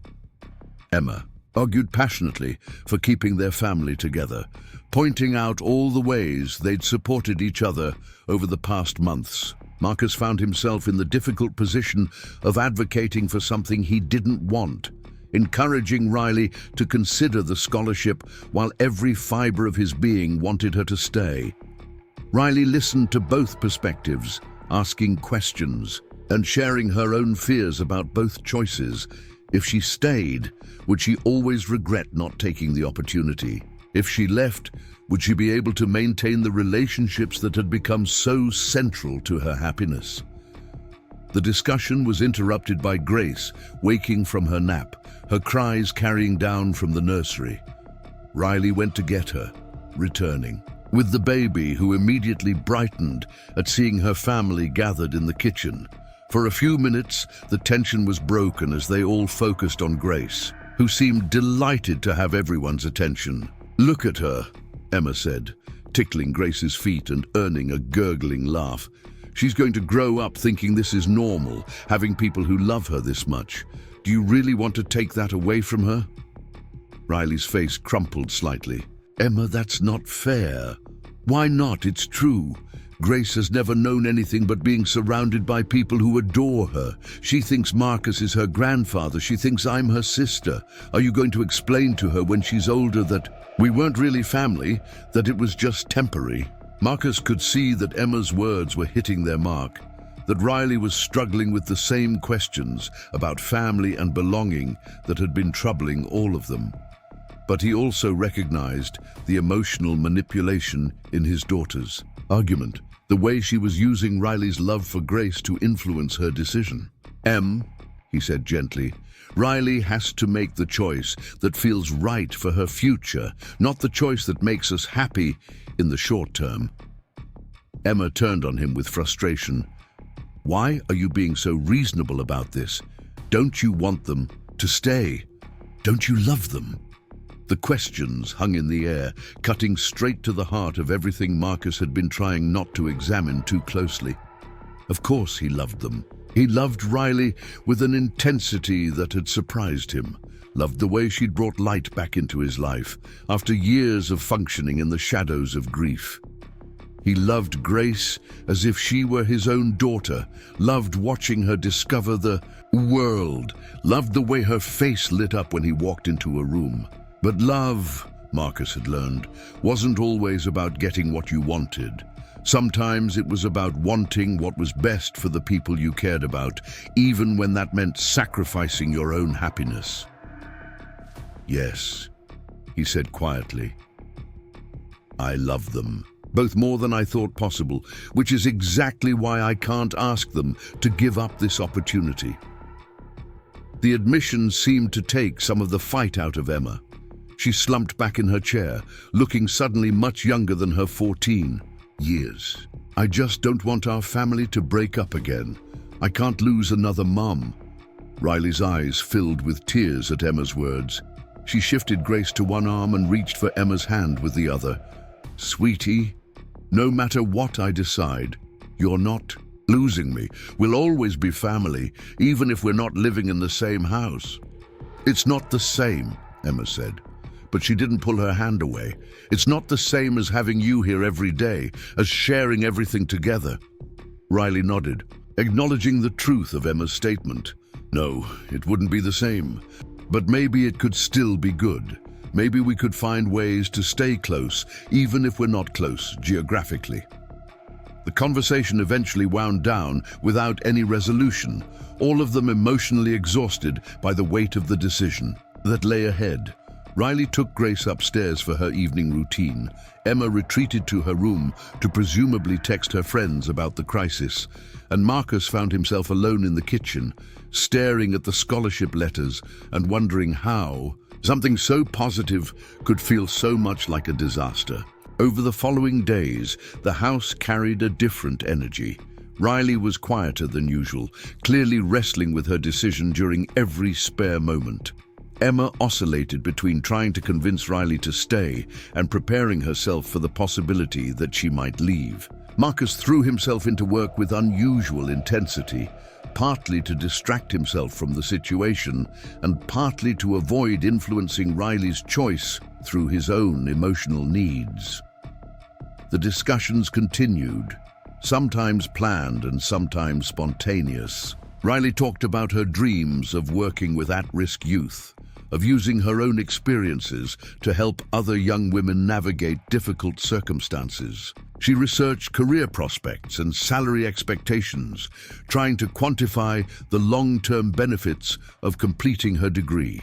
Speaker 1: Emma argued passionately for keeping their family together, pointing out all the ways they'd supported each other over the past months. Marcus found himself in the difficult position of advocating for something he didn't want, encouraging Riley to consider the scholarship while every fiber of his being wanted her to stay. Riley listened to both perspectives, asking questions, and sharing her own fears about both choices. If she stayed, would she always regret not taking the opportunity? If she left, would she be able to maintain the relationships that had become so central to her happiness? The discussion was interrupted by Grace, waking from her nap, her cries carrying down from the nursery. Riley went to get her, returning with the baby, who immediately brightened at seeing her family gathered in the kitchen. For a few minutes, the tension was broken as they all focused on Grace, who seemed delighted to have everyone's attention. "Look at her," Emma said, tickling Grace's feet and earning a gurgling laugh. "She's going to grow up thinking this is normal, having people who love her this much. Do you really want to take that away from her?" Riley's face crumpled slightly. "Emma, that's not fair." "Why not? It's true. Grace has never known anything but being surrounded by people who adore her. She thinks Marcus is her grandfather. She thinks I'm her sister. Are you going to explain to her when she's older that we weren't really family, that it was just temporary?" Marcus could see that Emma's words were hitting their mark, that Riley was struggling with the same questions about family and belonging that had been troubling all of them. But he also recognized the emotional manipulation in his daughter's argument, the way she was using Riley's love for Grace to influence her decision. "Em," he said gently, "Riley has to make the choice that feels right for her future, not the choice that makes us happy in the short term." Emma turned on him with frustration. "Why are you being so reasonable about this? Don't you want them to stay? Don't you love them?" The questions hung in the air, cutting straight to the heart of everything Marcus had been trying not to examine too closely. Of course he loved them. He loved Riley with an intensity that had surprised him, loved the way she'd brought light back into his life after years of functioning in the shadows of grief. He loved Grace as if she were his own daughter, loved watching her discover the world, loved the way her face lit up when he walked into a room. But love, Marcus had learned, wasn't always about getting what you wanted. Sometimes it was about wanting what was best for the people you cared about, even when that meant sacrificing your own happiness. "Yes," he said quietly. "I love them, both more than I thought possible, which is exactly why I can't ask them to give up this opportunity." The admission seemed to take some of the fight out of Emma. She slumped back in her chair, looking suddenly much younger than her 14 years. "I just don't want our family to break up again. I can't lose another mom." Riley's eyes filled with tears at Emma's words. She shifted Grace to one arm and reached for Emma's hand with the other. "Sweetie, no matter what I decide, you're not losing me. We'll always be family, even if we're not living in the same house." "It's not the same," Emma said. But she didn't pull her hand away. "It's not the same as having you here every day, as sharing everything together." Riley nodded, acknowledging the truth of Emma's statement. "No, it wouldn't be the same. But maybe it could still be good. Maybe we could find ways to stay close, even if we're not close geographically." The conversation eventually wound down without any resolution, all of them emotionally exhausted by the weight of the decision that lay ahead. Riley took Grace upstairs for her evening routine. Emma retreated to her room to presumably text her friends about the crisis, and Marcus found himself alone in the kitchen, staring at the scholarship letters and wondering how something so positive could feel so much like a disaster. Over the following days, the house carried a different energy. Riley was quieter than usual, clearly wrestling with her decision during every spare moment. Emma oscillated between trying to convince Riley to stay and preparing herself for the possibility that she might leave. Marcus threw himself into work with unusual intensity, partly to distract himself from the situation and partly to avoid influencing Riley's choice through his own emotional needs. The discussions continued, sometimes planned and sometimes spontaneous. Riley talked about her dreams of working with at-risk youth, of using her own experiences to help other young women navigate difficult circumstances. She researched career prospects and salary expectations, trying to quantify the long-term benefits of completing her degree.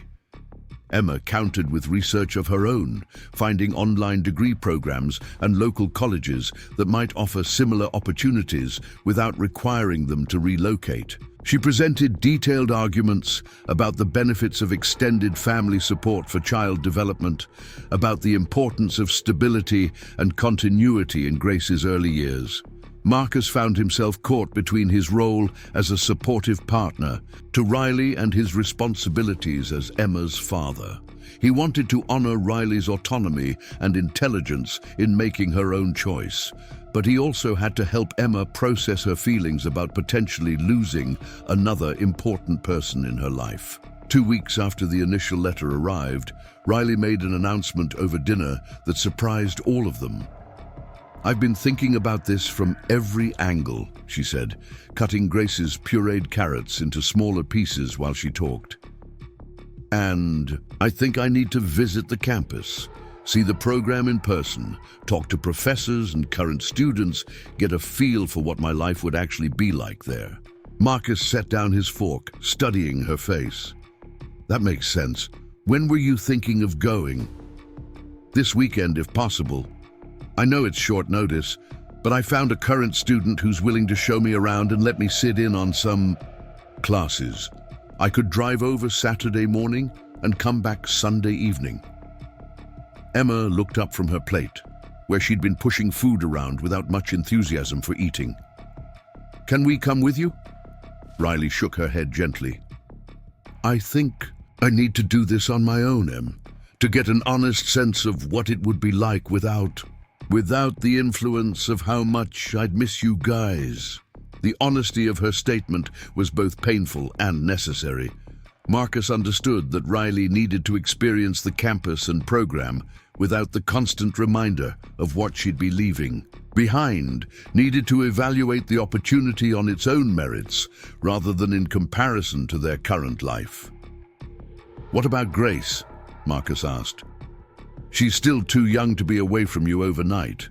Speaker 1: Emma countered with research of her own, finding online degree programs and local colleges that might offer similar opportunities without requiring them to relocate. She presented detailed arguments about the benefits of extended family support for child development, about the importance of stability and continuity in Grace's early years. Marcus found himself caught between his role as a supportive partner to Riley and his responsibilities as Emma's father. He wanted to honor Riley's autonomy and intelligence in making her own choice, but he also had to help Emma process her feelings about potentially losing another important person in her life. 2 weeks after the initial letter arrived, Riley made an announcement over dinner that surprised all of them. "I've been thinking about this from every angle," she said, cutting Grace's pureed carrots into smaller pieces while she talked. "And I think I need to visit the campus, see the program in person, talk to professors and current students, get a feel for what my life would actually be like there." Marcus set down his fork, studying her face. "That makes sense. When were you thinking of going?" "This weekend, if possible. I know it's short notice, but I found a current student who's willing to show me around and let me sit in on some classes. I could drive over Saturday morning and come back Sunday evening." Emma looked up from her plate, where she'd been pushing food around without much enthusiasm for eating. "Can we come with you?" Riley shook her head gently. "I think I need to do this on my own, Em, to get an honest sense of what it would be like without the influence of how much I'd miss you guys." The honesty of her statement was both painful and necessary. Marcus understood that Riley needed to experience the campus and program without the constant reminder of what she'd be leaving behind, needed to evaluate the opportunity on its own merits rather than in comparison to their current life. "What about Grace?" Marcus asked. "She's still too young to be away from you overnight."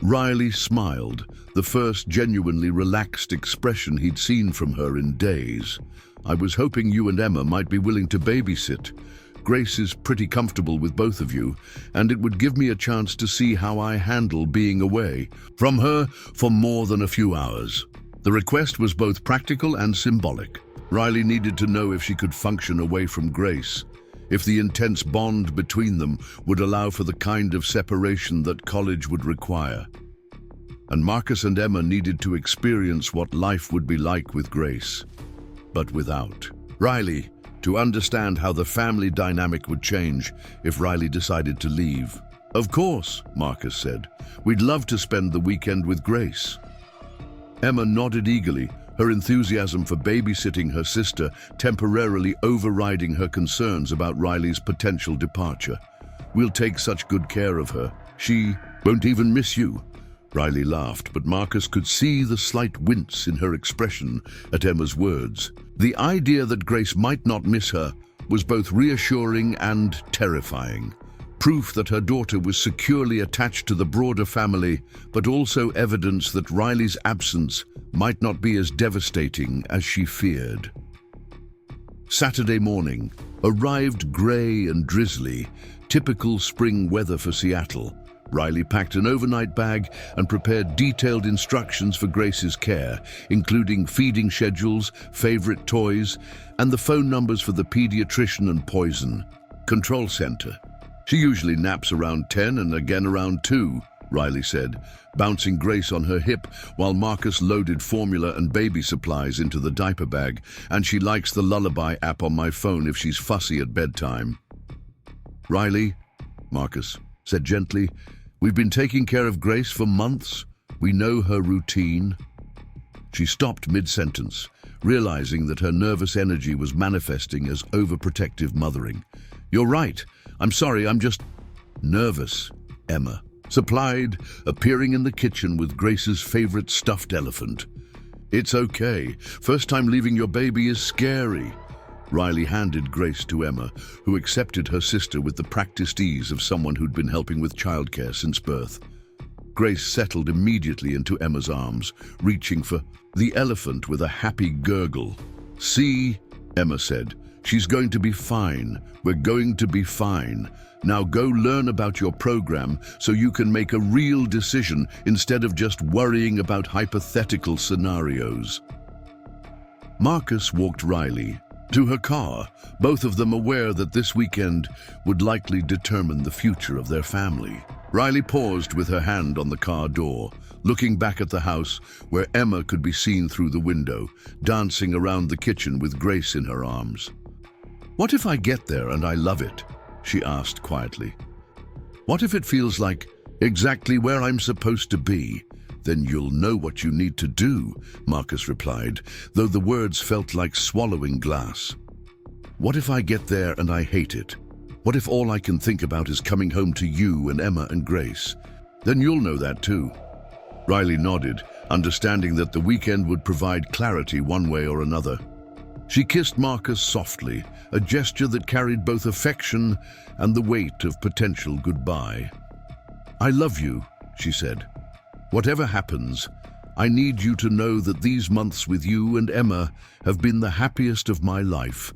Speaker 1: Riley smiled, the first genuinely relaxed expression he'd seen from her in days. "I was hoping you and Emma might be willing to babysit. Grace is pretty comfortable with both of you, and it would give me a chance to see how I handle being away from her for more than a few hours." The request was both practical and symbolic. Riley needed to know if she could function away from Grace, if the intense bond between them would allow for the kind of separation that college would require. And Marcus and Emma needed to experience what life would be like with Grace, but without Riley, to understand how the family dynamic would change if Riley decided to leave. "Of course," Marcus said. "We'd love to spend the weekend with Grace." Emma nodded eagerly, her enthusiasm for babysitting her sister temporarily overriding her concerns about Riley's potential departure. "We'll take such good care of her. She won't even miss you." Riley laughed, but Marcus could see the slight wince in her expression at Emma's words. The idea that Grace might not miss her was both reassuring and terrifying. Proof that her daughter was securely attached to the broader family, but also evidence that Riley's absence might not be as devastating as she feared. Saturday morning arrived grey and drizzly, typical spring weather for Seattle. Riley packed an overnight bag and prepared detailed instructions for Grace's care, including feeding schedules, favorite toys, and the phone numbers for the pediatrician and poison control center. "She usually naps around 10 and again around 2, Riley said, bouncing Grace on her hip while Marcus loaded formula and baby supplies into the diaper bag, "and she likes the Lullaby app on my phone if she's fussy at bedtime." "Riley," Marcus said gently, "we've been taking care of Grace for months. We know her routine." She stopped mid-sentence, realizing that her nervous energy was manifesting as overprotective mothering. "You're right. I'm sorry, I'm just nervous," Emma supplied, appearing in the kitchen with Grace's favorite stuffed elephant. "It's okay. First time leaving your baby is scary." Riley handed Grace to Emma, who accepted her sister with the practiced ease of someone who'd been helping with childcare since birth. Grace settled immediately into Emma's arms, reaching for the elephant with a happy gurgle. "See," Emma said, "she's going to be fine. We're going to be fine. Now go learn about your program so you can make a real decision instead of just worrying about hypothetical scenarios." Marcus walked Riley to her car, both of them aware that this weekend would likely determine the future of their family. Riley paused with her hand on the car door, looking back at the house where Emma could be seen through the window, dancing around the kitchen with Grace in her arms. "What if I get there and I love it?" she asked quietly. "What if it feels like exactly where I'm supposed to be? Then you'll know what you need to do," Marcus replied, though the words felt like swallowing glass. "What if I get there and I hate it? What if all I can think about is coming home to you and Emma and Grace? Then you'll know that too." Riley nodded, understanding that the weekend would provide clarity one way or another. She kissed Marcus softly, a gesture that carried both affection and the weight of potential goodbye. "I love you," she said. "Whatever happens, I need you to know that these months with you and Emma have been the happiest of my life."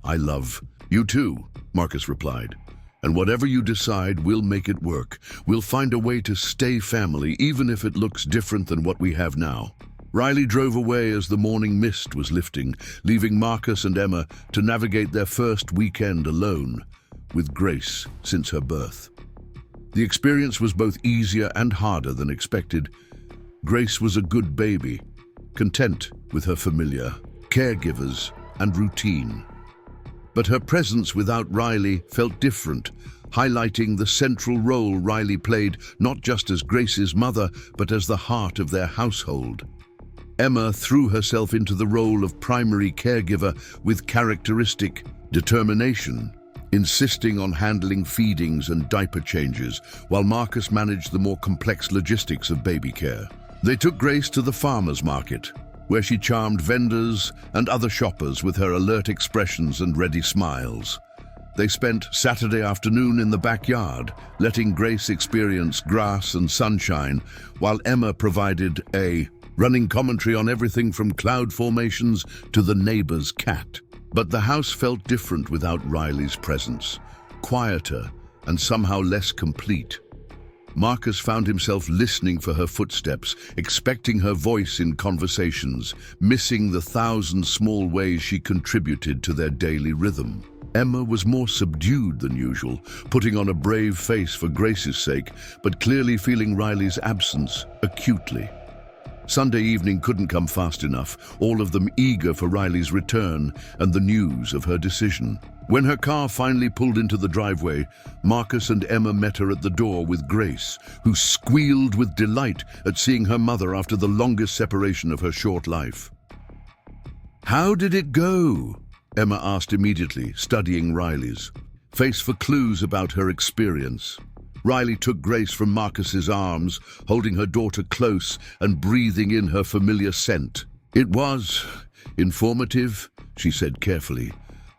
Speaker 1: "I love you too," Marcus replied. "And whatever you decide, we'll make it work. We'll find a way to stay family, even if it looks different than what we have now." Riley drove away as the morning mist was lifting, leaving Marcus and Emma to navigate their first weekend alone, with Grace since her birth. The experience was both easier and harder than expected. Grace was a good baby, content with her familiar, caregivers, and routine. But her presence without Riley felt different, highlighting the central role Riley played not just as Grace's mother, but as the heart of their household. Emma threw herself into the role of primary caregiver with characteristic determination, insisting on handling feedings and diaper changes, while Marcus managed the more complex logistics of baby care. They took Grace to the farmer's market, where she charmed vendors and other shoppers with her alert expressions and ready smiles. They spent Saturday afternoon in the backyard, letting Grace experience grass and sunshine, while Emma provided a running commentary on everything from cloud formations to the neighbor's cat. But the house felt different without Riley's presence, quieter and somehow less complete. Marcus found himself listening for her footsteps, expecting her voice in conversations, missing the thousand small ways she contributed to their daily rhythm. Emma was more subdued than usual, putting on a brave face for Grace's sake, but clearly feeling Riley's absence acutely. Sunday evening couldn't come fast enough, all of them eager for Riley's return and the news of her decision. When her car finally pulled into the driveway, Marcus and Emma met her at the door with Grace, who squealed with delight at seeing her mother after the longest separation of her short life. "How did it go?" Emma asked immediately, studying Riley's face for clues about her experience. Riley took Grace from Marcus's arms, holding her daughter close and breathing in her familiar scent. "It was informative," she said carefully.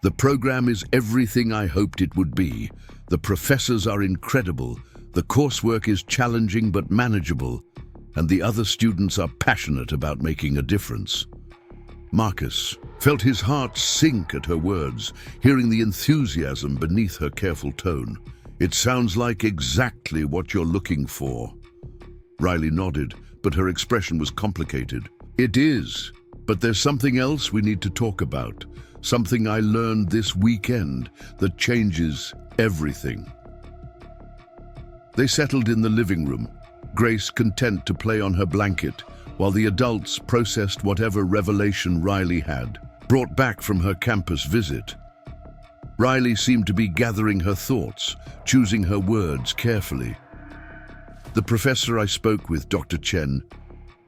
Speaker 1: "The program is everything I hoped it would be. The professors are incredible. The coursework is challenging but manageable. And the other students are passionate about making a difference." Marcus felt his heart sink at her words, hearing the enthusiasm beneath her careful tone. "It sounds like exactly what you're looking for." Riley nodded, but her expression was complicated. "It is, but there's something else we need to talk about. Something I learned this weekend that changes everything." They settled in the living room, Grace content to play on her blanket, while the adults processed whatever revelation Riley had brought back from her campus visit. Riley seemed to be gathering her thoughts, choosing her words carefully. "The professor I spoke with, Dr. Chen,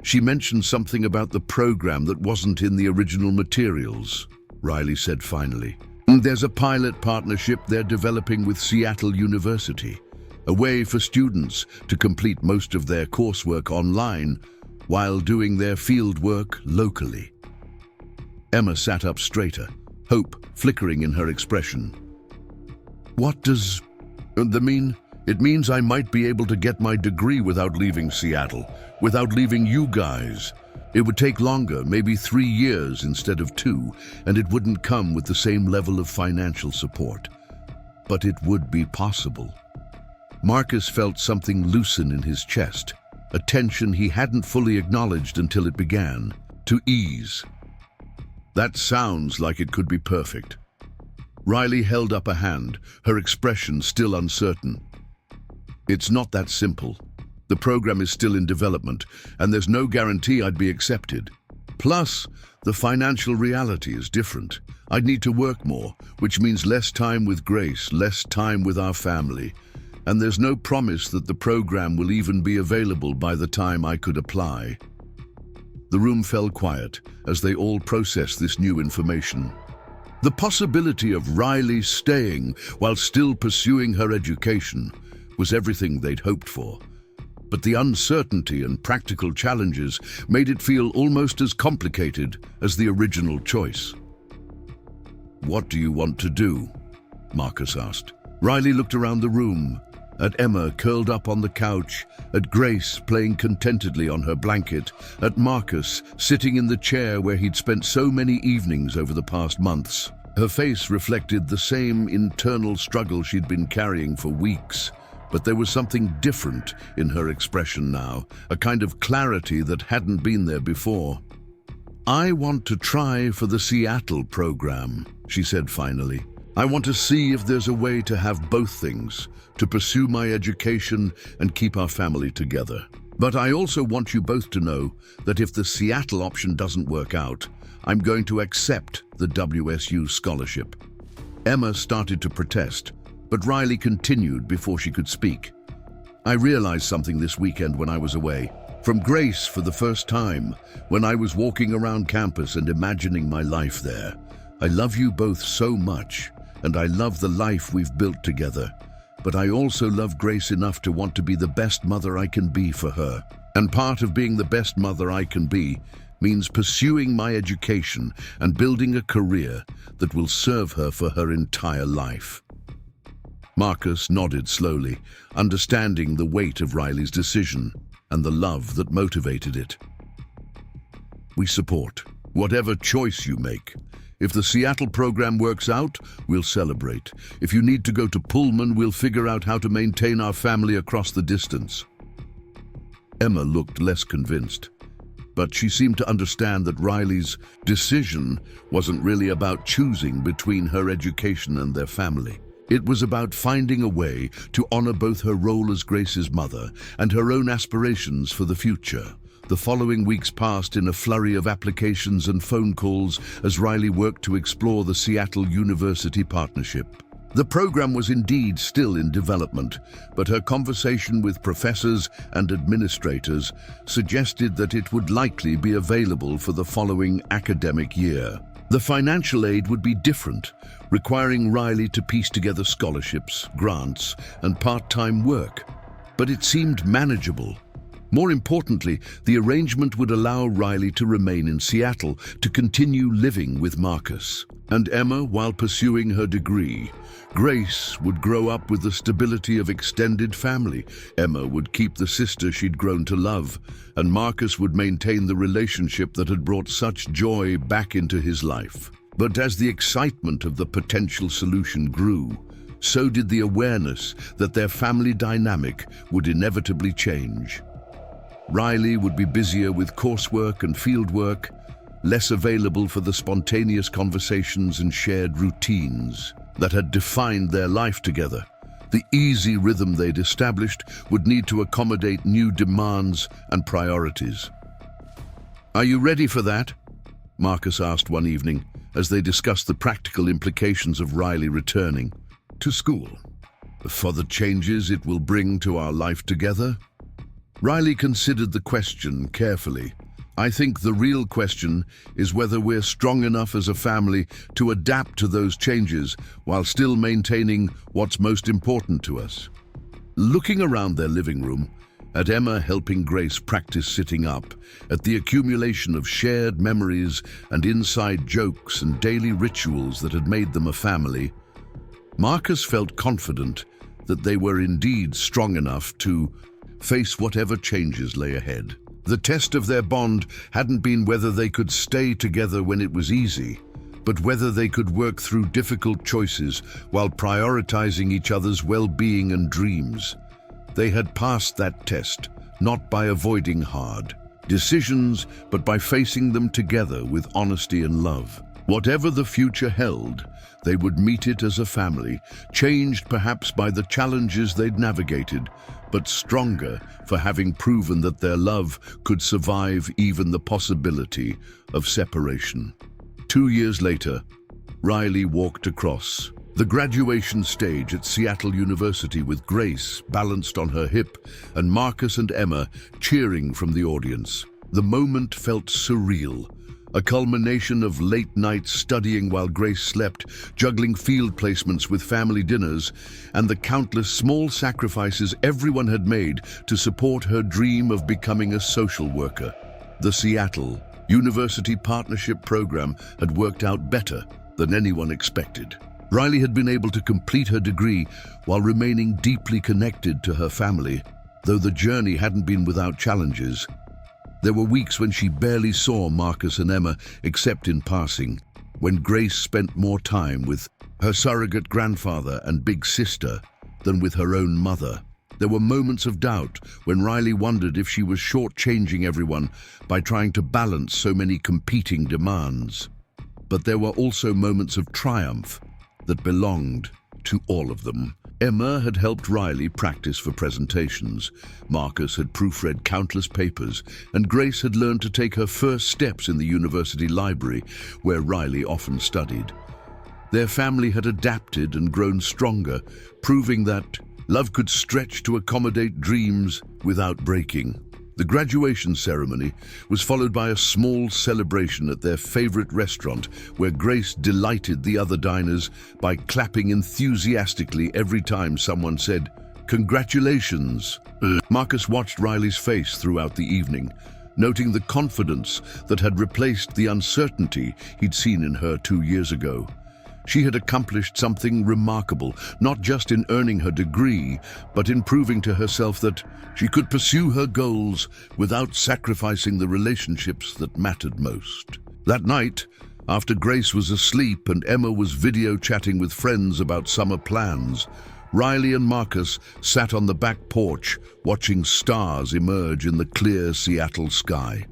Speaker 1: she mentioned something about the program that wasn't in the original materials," Riley said finally. "There's a pilot partnership they're developing with Seattle University, a way for students to complete most of their coursework online while doing their field work locally." Emma sat up straighter, hope flickering in her expression. "What does that mean?" "It means I might be able to get my degree without leaving Seattle, without leaving you guys. It would take longer, maybe 3 years instead of 2, and it wouldn't come with the same level of financial support. But it would be possible." Marcus felt something loosen in his chest, a tension he hadn't fully acknowledged until it began to ease. "That sounds like it could be perfect." Riley held up a hand, her expression still uncertain. "It's not that simple. The program is still in development, and there's no guarantee I'd be accepted. Plus, the financial reality is different. I'd need to work more, which means less time with Grace, less time with our family. And there's no promise that the program will even be available by the time I could apply." The room fell quiet as they all processed this new information. The possibility of Riley staying while still pursuing her education was everything they'd hoped for. But the uncertainty and practical challenges made it feel almost as complicated as the original choice. "What do you want to do?" Marcus asked. Riley looked around the room, at Emma curled up on the couch, at Grace playing contentedly on her blanket, at Marcus sitting in the chair where he'd spent so many evenings over the past months. Her face reflected the same internal struggle she'd been carrying for weeks. But there was something different in her expression now, a kind of clarity that hadn't been there before. "I want to try for the Seattle program," she said finally. "I want to see if there's a way to have both things, to pursue my education and keep our family together. But I also want you both to know that if the Seattle option doesn't work out, I'm going to accept the WSU scholarship." Emma started to protest, but Riley continued before she could speak. "I realized something this weekend when I was away. From Grace for the first time, when I was walking around campus and imagining my life there. I love you both so much, and I love the life we've built together. But I also love Grace enough to want to be the best mother I can be for her. And part of being the best mother I can be means pursuing my education and building a career that will serve her for her entire life." Marcus nodded slowly, understanding the weight of Riley's decision and the love that motivated it. "We support whatever choice you make. If the Seattle program works out, we'll celebrate. If you need to go to Pullman, we'll figure out how to maintain our family across the distance." Emma looked less convinced, but she seemed to understand that Riley's decision wasn't really about choosing between her education and their family. It was about finding a way to honor both her role as Grace's mother and her own aspirations for the future. The following weeks passed in a flurry of applications and phone calls as Riley worked to explore the Seattle University partnership. The program was indeed still in development, but her conversation with professors and administrators suggested that it would likely be available for the following academic year. The financial aid would be different, requiring Riley to piece together scholarships, grants, and part-time work. But it seemed manageable. More importantly, the arrangement would allow Riley to remain in Seattle to continue living with Marcus and Emma while pursuing her degree. Grace would grow up with the stability of extended family. Emma would keep the sister she'd grown to love, and Marcus would maintain the relationship that had brought such joy back into his life. But as the excitement of the potential solution grew, so did the awareness that their family dynamic would inevitably change. Riley would be busier with coursework and fieldwork, less available for the spontaneous conversations and shared routines that had defined their life together. The easy rhythm they'd established would need to accommodate new demands and priorities. "Are you ready for that?" Marcus asked one evening as they discussed the practical implications of Riley returning to school. "For the changes it will bring to our life together?" Riley considered the question carefully. "I think the real question is whether we're strong enough as a family to adapt to those changes while still maintaining what's most important to us." Looking around their living room, at Emma helping Grace practice sitting up, at the accumulation of shared memories and inside jokes and daily rituals that had made them a family, Marcus felt confident that they were indeed strong enough to face whatever changes lay ahead. The test of their bond hadn't been whether they could stay together when it was easy, but whether they could work through difficult choices while prioritizing each other's well-being and dreams. They had passed that test, not by avoiding hard decisions, but by facing them together with honesty and love. Whatever the future held, they would meet it as a family, changed perhaps by the challenges they'd navigated, but stronger for having proven that their love could survive even the possibility of separation. 2 years later, Riley walked across the graduation stage at Seattle University with Grace balanced on her hip and Marcus and Emma cheering from the audience. The moment felt surreal, a culmination of late nights studying while Grace slept, juggling field placements with family dinners, and the countless small sacrifices everyone had made to support her dream of becoming a social worker. The Seattle University Partnership Program had worked out better than anyone expected. Riley had been able to complete her degree while remaining deeply connected to her family, though the journey hadn't been without challenges. There were weeks when she barely saw Marcus and Emma except in passing, when Grace spent more time with her surrogate grandfather and big sister than with her own mother. There were moments of doubt when Riley wondered if she was shortchanging everyone by trying to balance so many competing demands. But there were also moments of triumph that belonged to all of them. Emma had helped Riley practice for presentations, Marcus had proofread countless papers, and Grace had learned to take her first steps in the university library, where Riley often studied. Their family had adapted and grown stronger, proving that love could stretch to accommodate dreams without breaking. The graduation ceremony was followed by a small celebration at their favorite restaurant, where Grace delighted the other diners by clapping enthusiastically every time someone said, "Congratulations." Marcus watched Riley's face throughout the evening, noting the confidence that had replaced the uncertainty he'd seen in her 2 years ago. She had accomplished something remarkable, not just in earning her degree, but in proving to herself that she could pursue her goals without sacrificing the relationships that mattered most. That night, after Grace was asleep and Emma was video chatting with friends about summer plans, Riley and Marcus sat on the back porch watching stars emerge in the clear Seattle sky.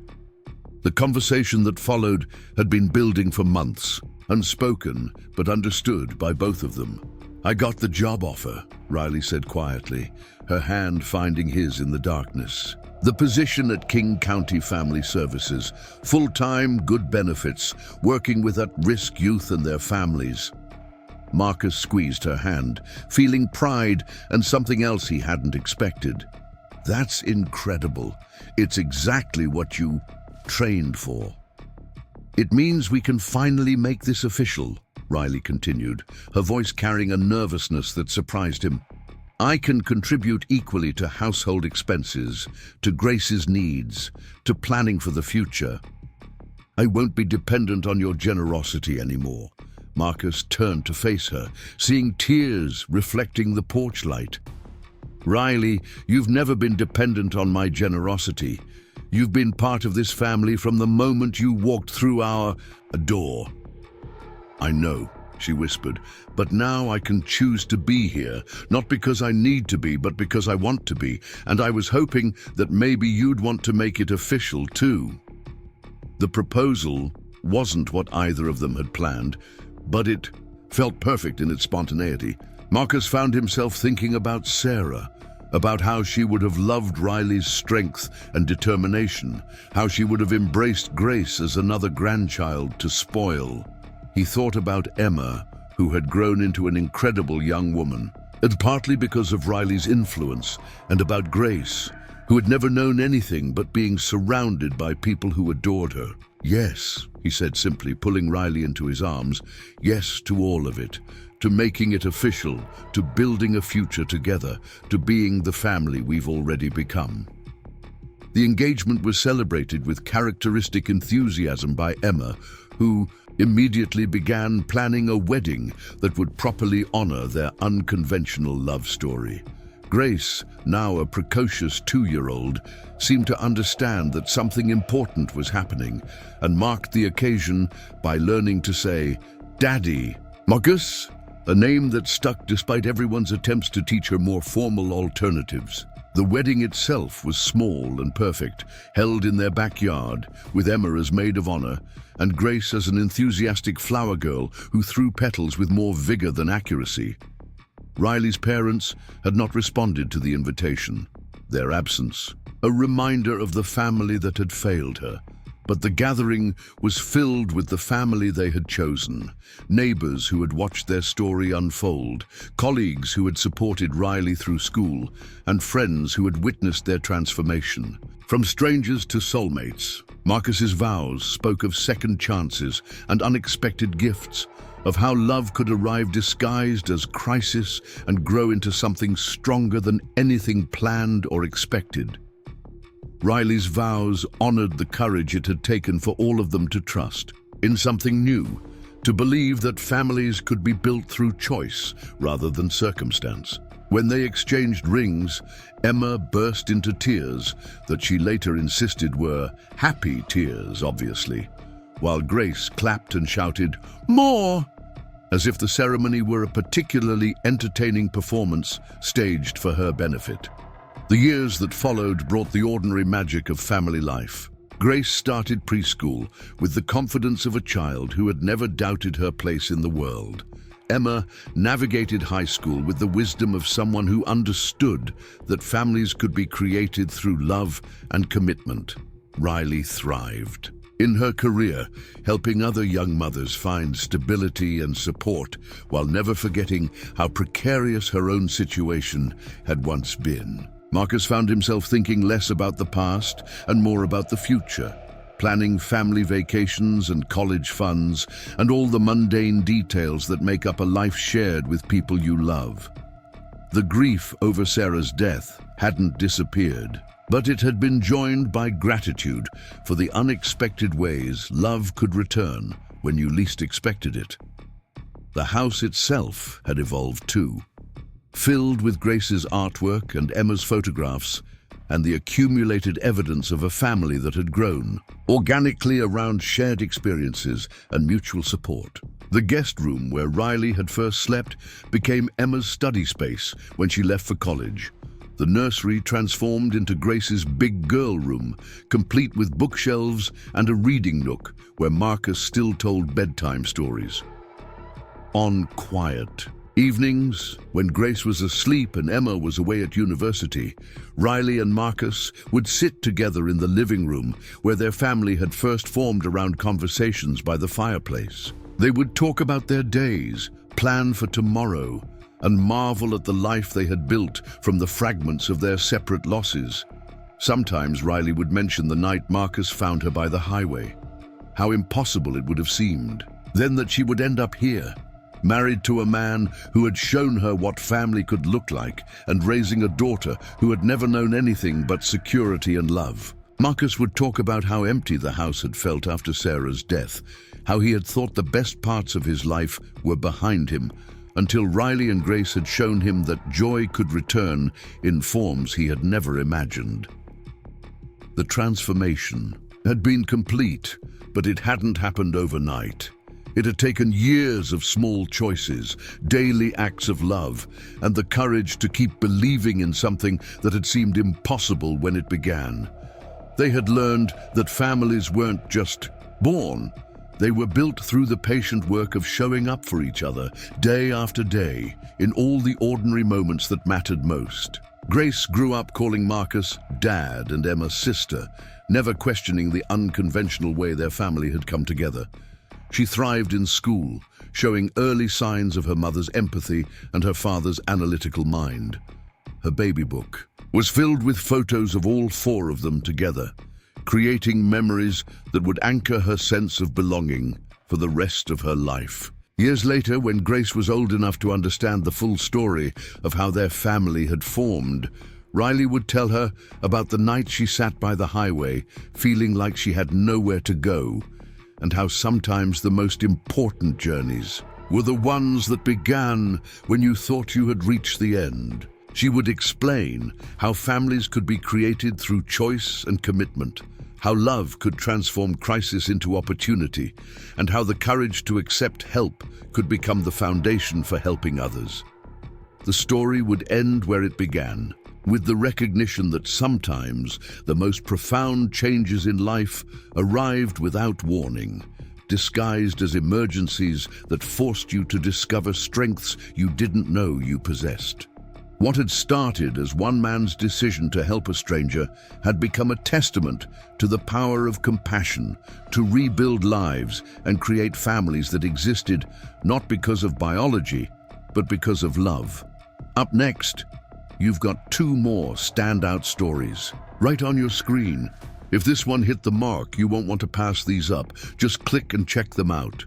Speaker 1: The conversation that followed had been building for months, unspoken but understood by both of them. "I got the job offer," Riley said quietly, her hand finding his in the darkness. "The position at King County Family Services, full-time, good benefits, working with at-risk youth and their families." Marcus squeezed her hand, feeling pride and something else he hadn't expected. "That's incredible. It's exactly what you trained for." "It means we can finally make this official," Riley continued, her voice carrying a nervousness that surprised him. "I can contribute equally to household expenses, to Grace's needs, to planning for the future. I won't be dependent on your generosity anymore." Marcus turned to face her, seeing tears reflecting the porch light. "Riley, you've never been dependent on my generosity. You've been part of this family from the moment you walked through our door." "I know," she whispered, "but now I can choose to be here, not because I need to be, but because I want to be, and I was hoping that maybe you'd want to make it official too." The proposal wasn't what either of them had planned, but it felt perfect in its spontaneity. Marcus found himself thinking about Sarah, about how she would have loved Riley's strength and determination, how she would have embraced Grace as another grandchild to spoil. He thought about Emma, who had grown into an incredible young woman, and partly because of Riley's influence, and about Grace, who had never known anything but being surrounded by people who adored her. "Yes," he said simply, pulling Riley into his arms. "Yes to all of it. to making it official, to building a future together, to being the family we've already become. The engagement was celebrated with characteristic enthusiasm by Emma, who immediately began planning a wedding that would properly honor their unconventional love story. Grace, now a precocious 2-year-old, seemed to understand that something important was happening and marked the occasion by learning to say, "Daddy." Marcus, a name that stuck despite everyone's attempts to teach her more formal alternatives. The wedding itself was small and perfect, held in their backyard, with Emma as maid of honor, and Grace as an enthusiastic flower girl who threw petals with more vigor than accuracy. Riley's parents had not responded to the invitation, their absence, a reminder of the family that had failed her. But the gathering was filled with the family they had chosen, neighbors who had watched their story unfold, colleagues who had supported Riley through school, and friends who had witnessed their transformation. From strangers to soulmates, Marcus's vows spoke of second chances and unexpected gifts, of how love could arrive disguised as crisis and grow into something stronger than anything planned or expected. Riley's vows honored the courage it had taken for all of them to trust in something new, to believe that families could be built through choice rather than circumstance. When they exchanged rings, Emma burst into tears that she later insisted were happy tears, obviously, while Grace clapped and shouted, "More!" as if the ceremony were a particularly entertaining performance staged for her benefit. The years that followed brought the ordinary magic of family life. Grace started preschool with the confidence of a child who had never doubted her place in the world. Emma navigated high school with the wisdom of someone who understood that families could be created through love and commitment. Riley thrived in her career, helping other young mothers find stability and support while never forgetting how precarious her own situation had once been. Marcus found himself thinking less about the past and more about the future, planning family vacations and college funds and all the mundane details that make up a life shared with people you love. The grief over Sarah's death hadn't disappeared, but it had been joined by gratitude for the unexpected ways love could return when you least expected it. The house itself had evolved too, filled with Grace's artwork and Emma's photographs, and the accumulated evidence of a family that had grown organically around shared experiences and mutual support. The guest room where Riley had first slept became Emma's study space when she left for college. The nursery transformed into Grace's big girl room, complete with bookshelves and a reading nook where Marcus still told bedtime stories. On quiet evenings, when Grace was asleep and Emma was away at university, Riley and Marcus would sit together in the living room where their family had first formed around conversations by the fireplace. They would talk about their days, plan for tomorrow, and marvel at the life they had built from the fragments of their separate losses. Sometimes Riley would mention the night Marcus found her by the highway, how impossible it would have seemed. Then that she would end up here, married to a man who had shown her what family could look like and raising a daughter who had never known anything but security and love. Marcus would talk about how empty the house had felt after Sarah's death, how he had thought the best parts of his life were behind him, until Riley and Grace had shown him that joy could return in forms he had never imagined. The transformation had been complete, but it hadn't happened overnight. It had taken years of small choices, daily acts of love, and the courage to keep believing in something that had seemed impossible when it began. They had learned that families weren't just born. They were built through the patient work of showing up for each other, day after day, in all the ordinary moments that mattered most. Grace grew up calling Marcus Dad and Emma sister, never questioning the unconventional way their family had come together. She thrived in school, showing early signs of her mother's empathy and her father's analytical mind. Her baby book was filled with photos of all four of them together, creating memories that would anchor her sense of belonging for the rest of her life. Years later, when Grace was old enough to understand the full story of how their family had formed, Riley would tell her about the night she sat by the highway, feeling like she had nowhere to go, and how sometimes the most important journeys were the ones that began when you thought you had reached the end. She would explain how families could be created through choice and commitment, how love could transform crisis into opportunity, and how the courage to accept help could become the foundation for helping others. The story would end where it began, with the recognition that sometimes the most profound changes in life arrived without warning, disguised as emergencies that forced you to discover strengths you didn't know you possessed. What had started as one man's decision to help a stranger had become a testament to the power of compassion, to rebuild lives and create families that existed not because of biology, but because of love. Up next, you've got two more standout stories right on your screen. If this one hit the mark, you won't want to pass these up. Just click and check them out.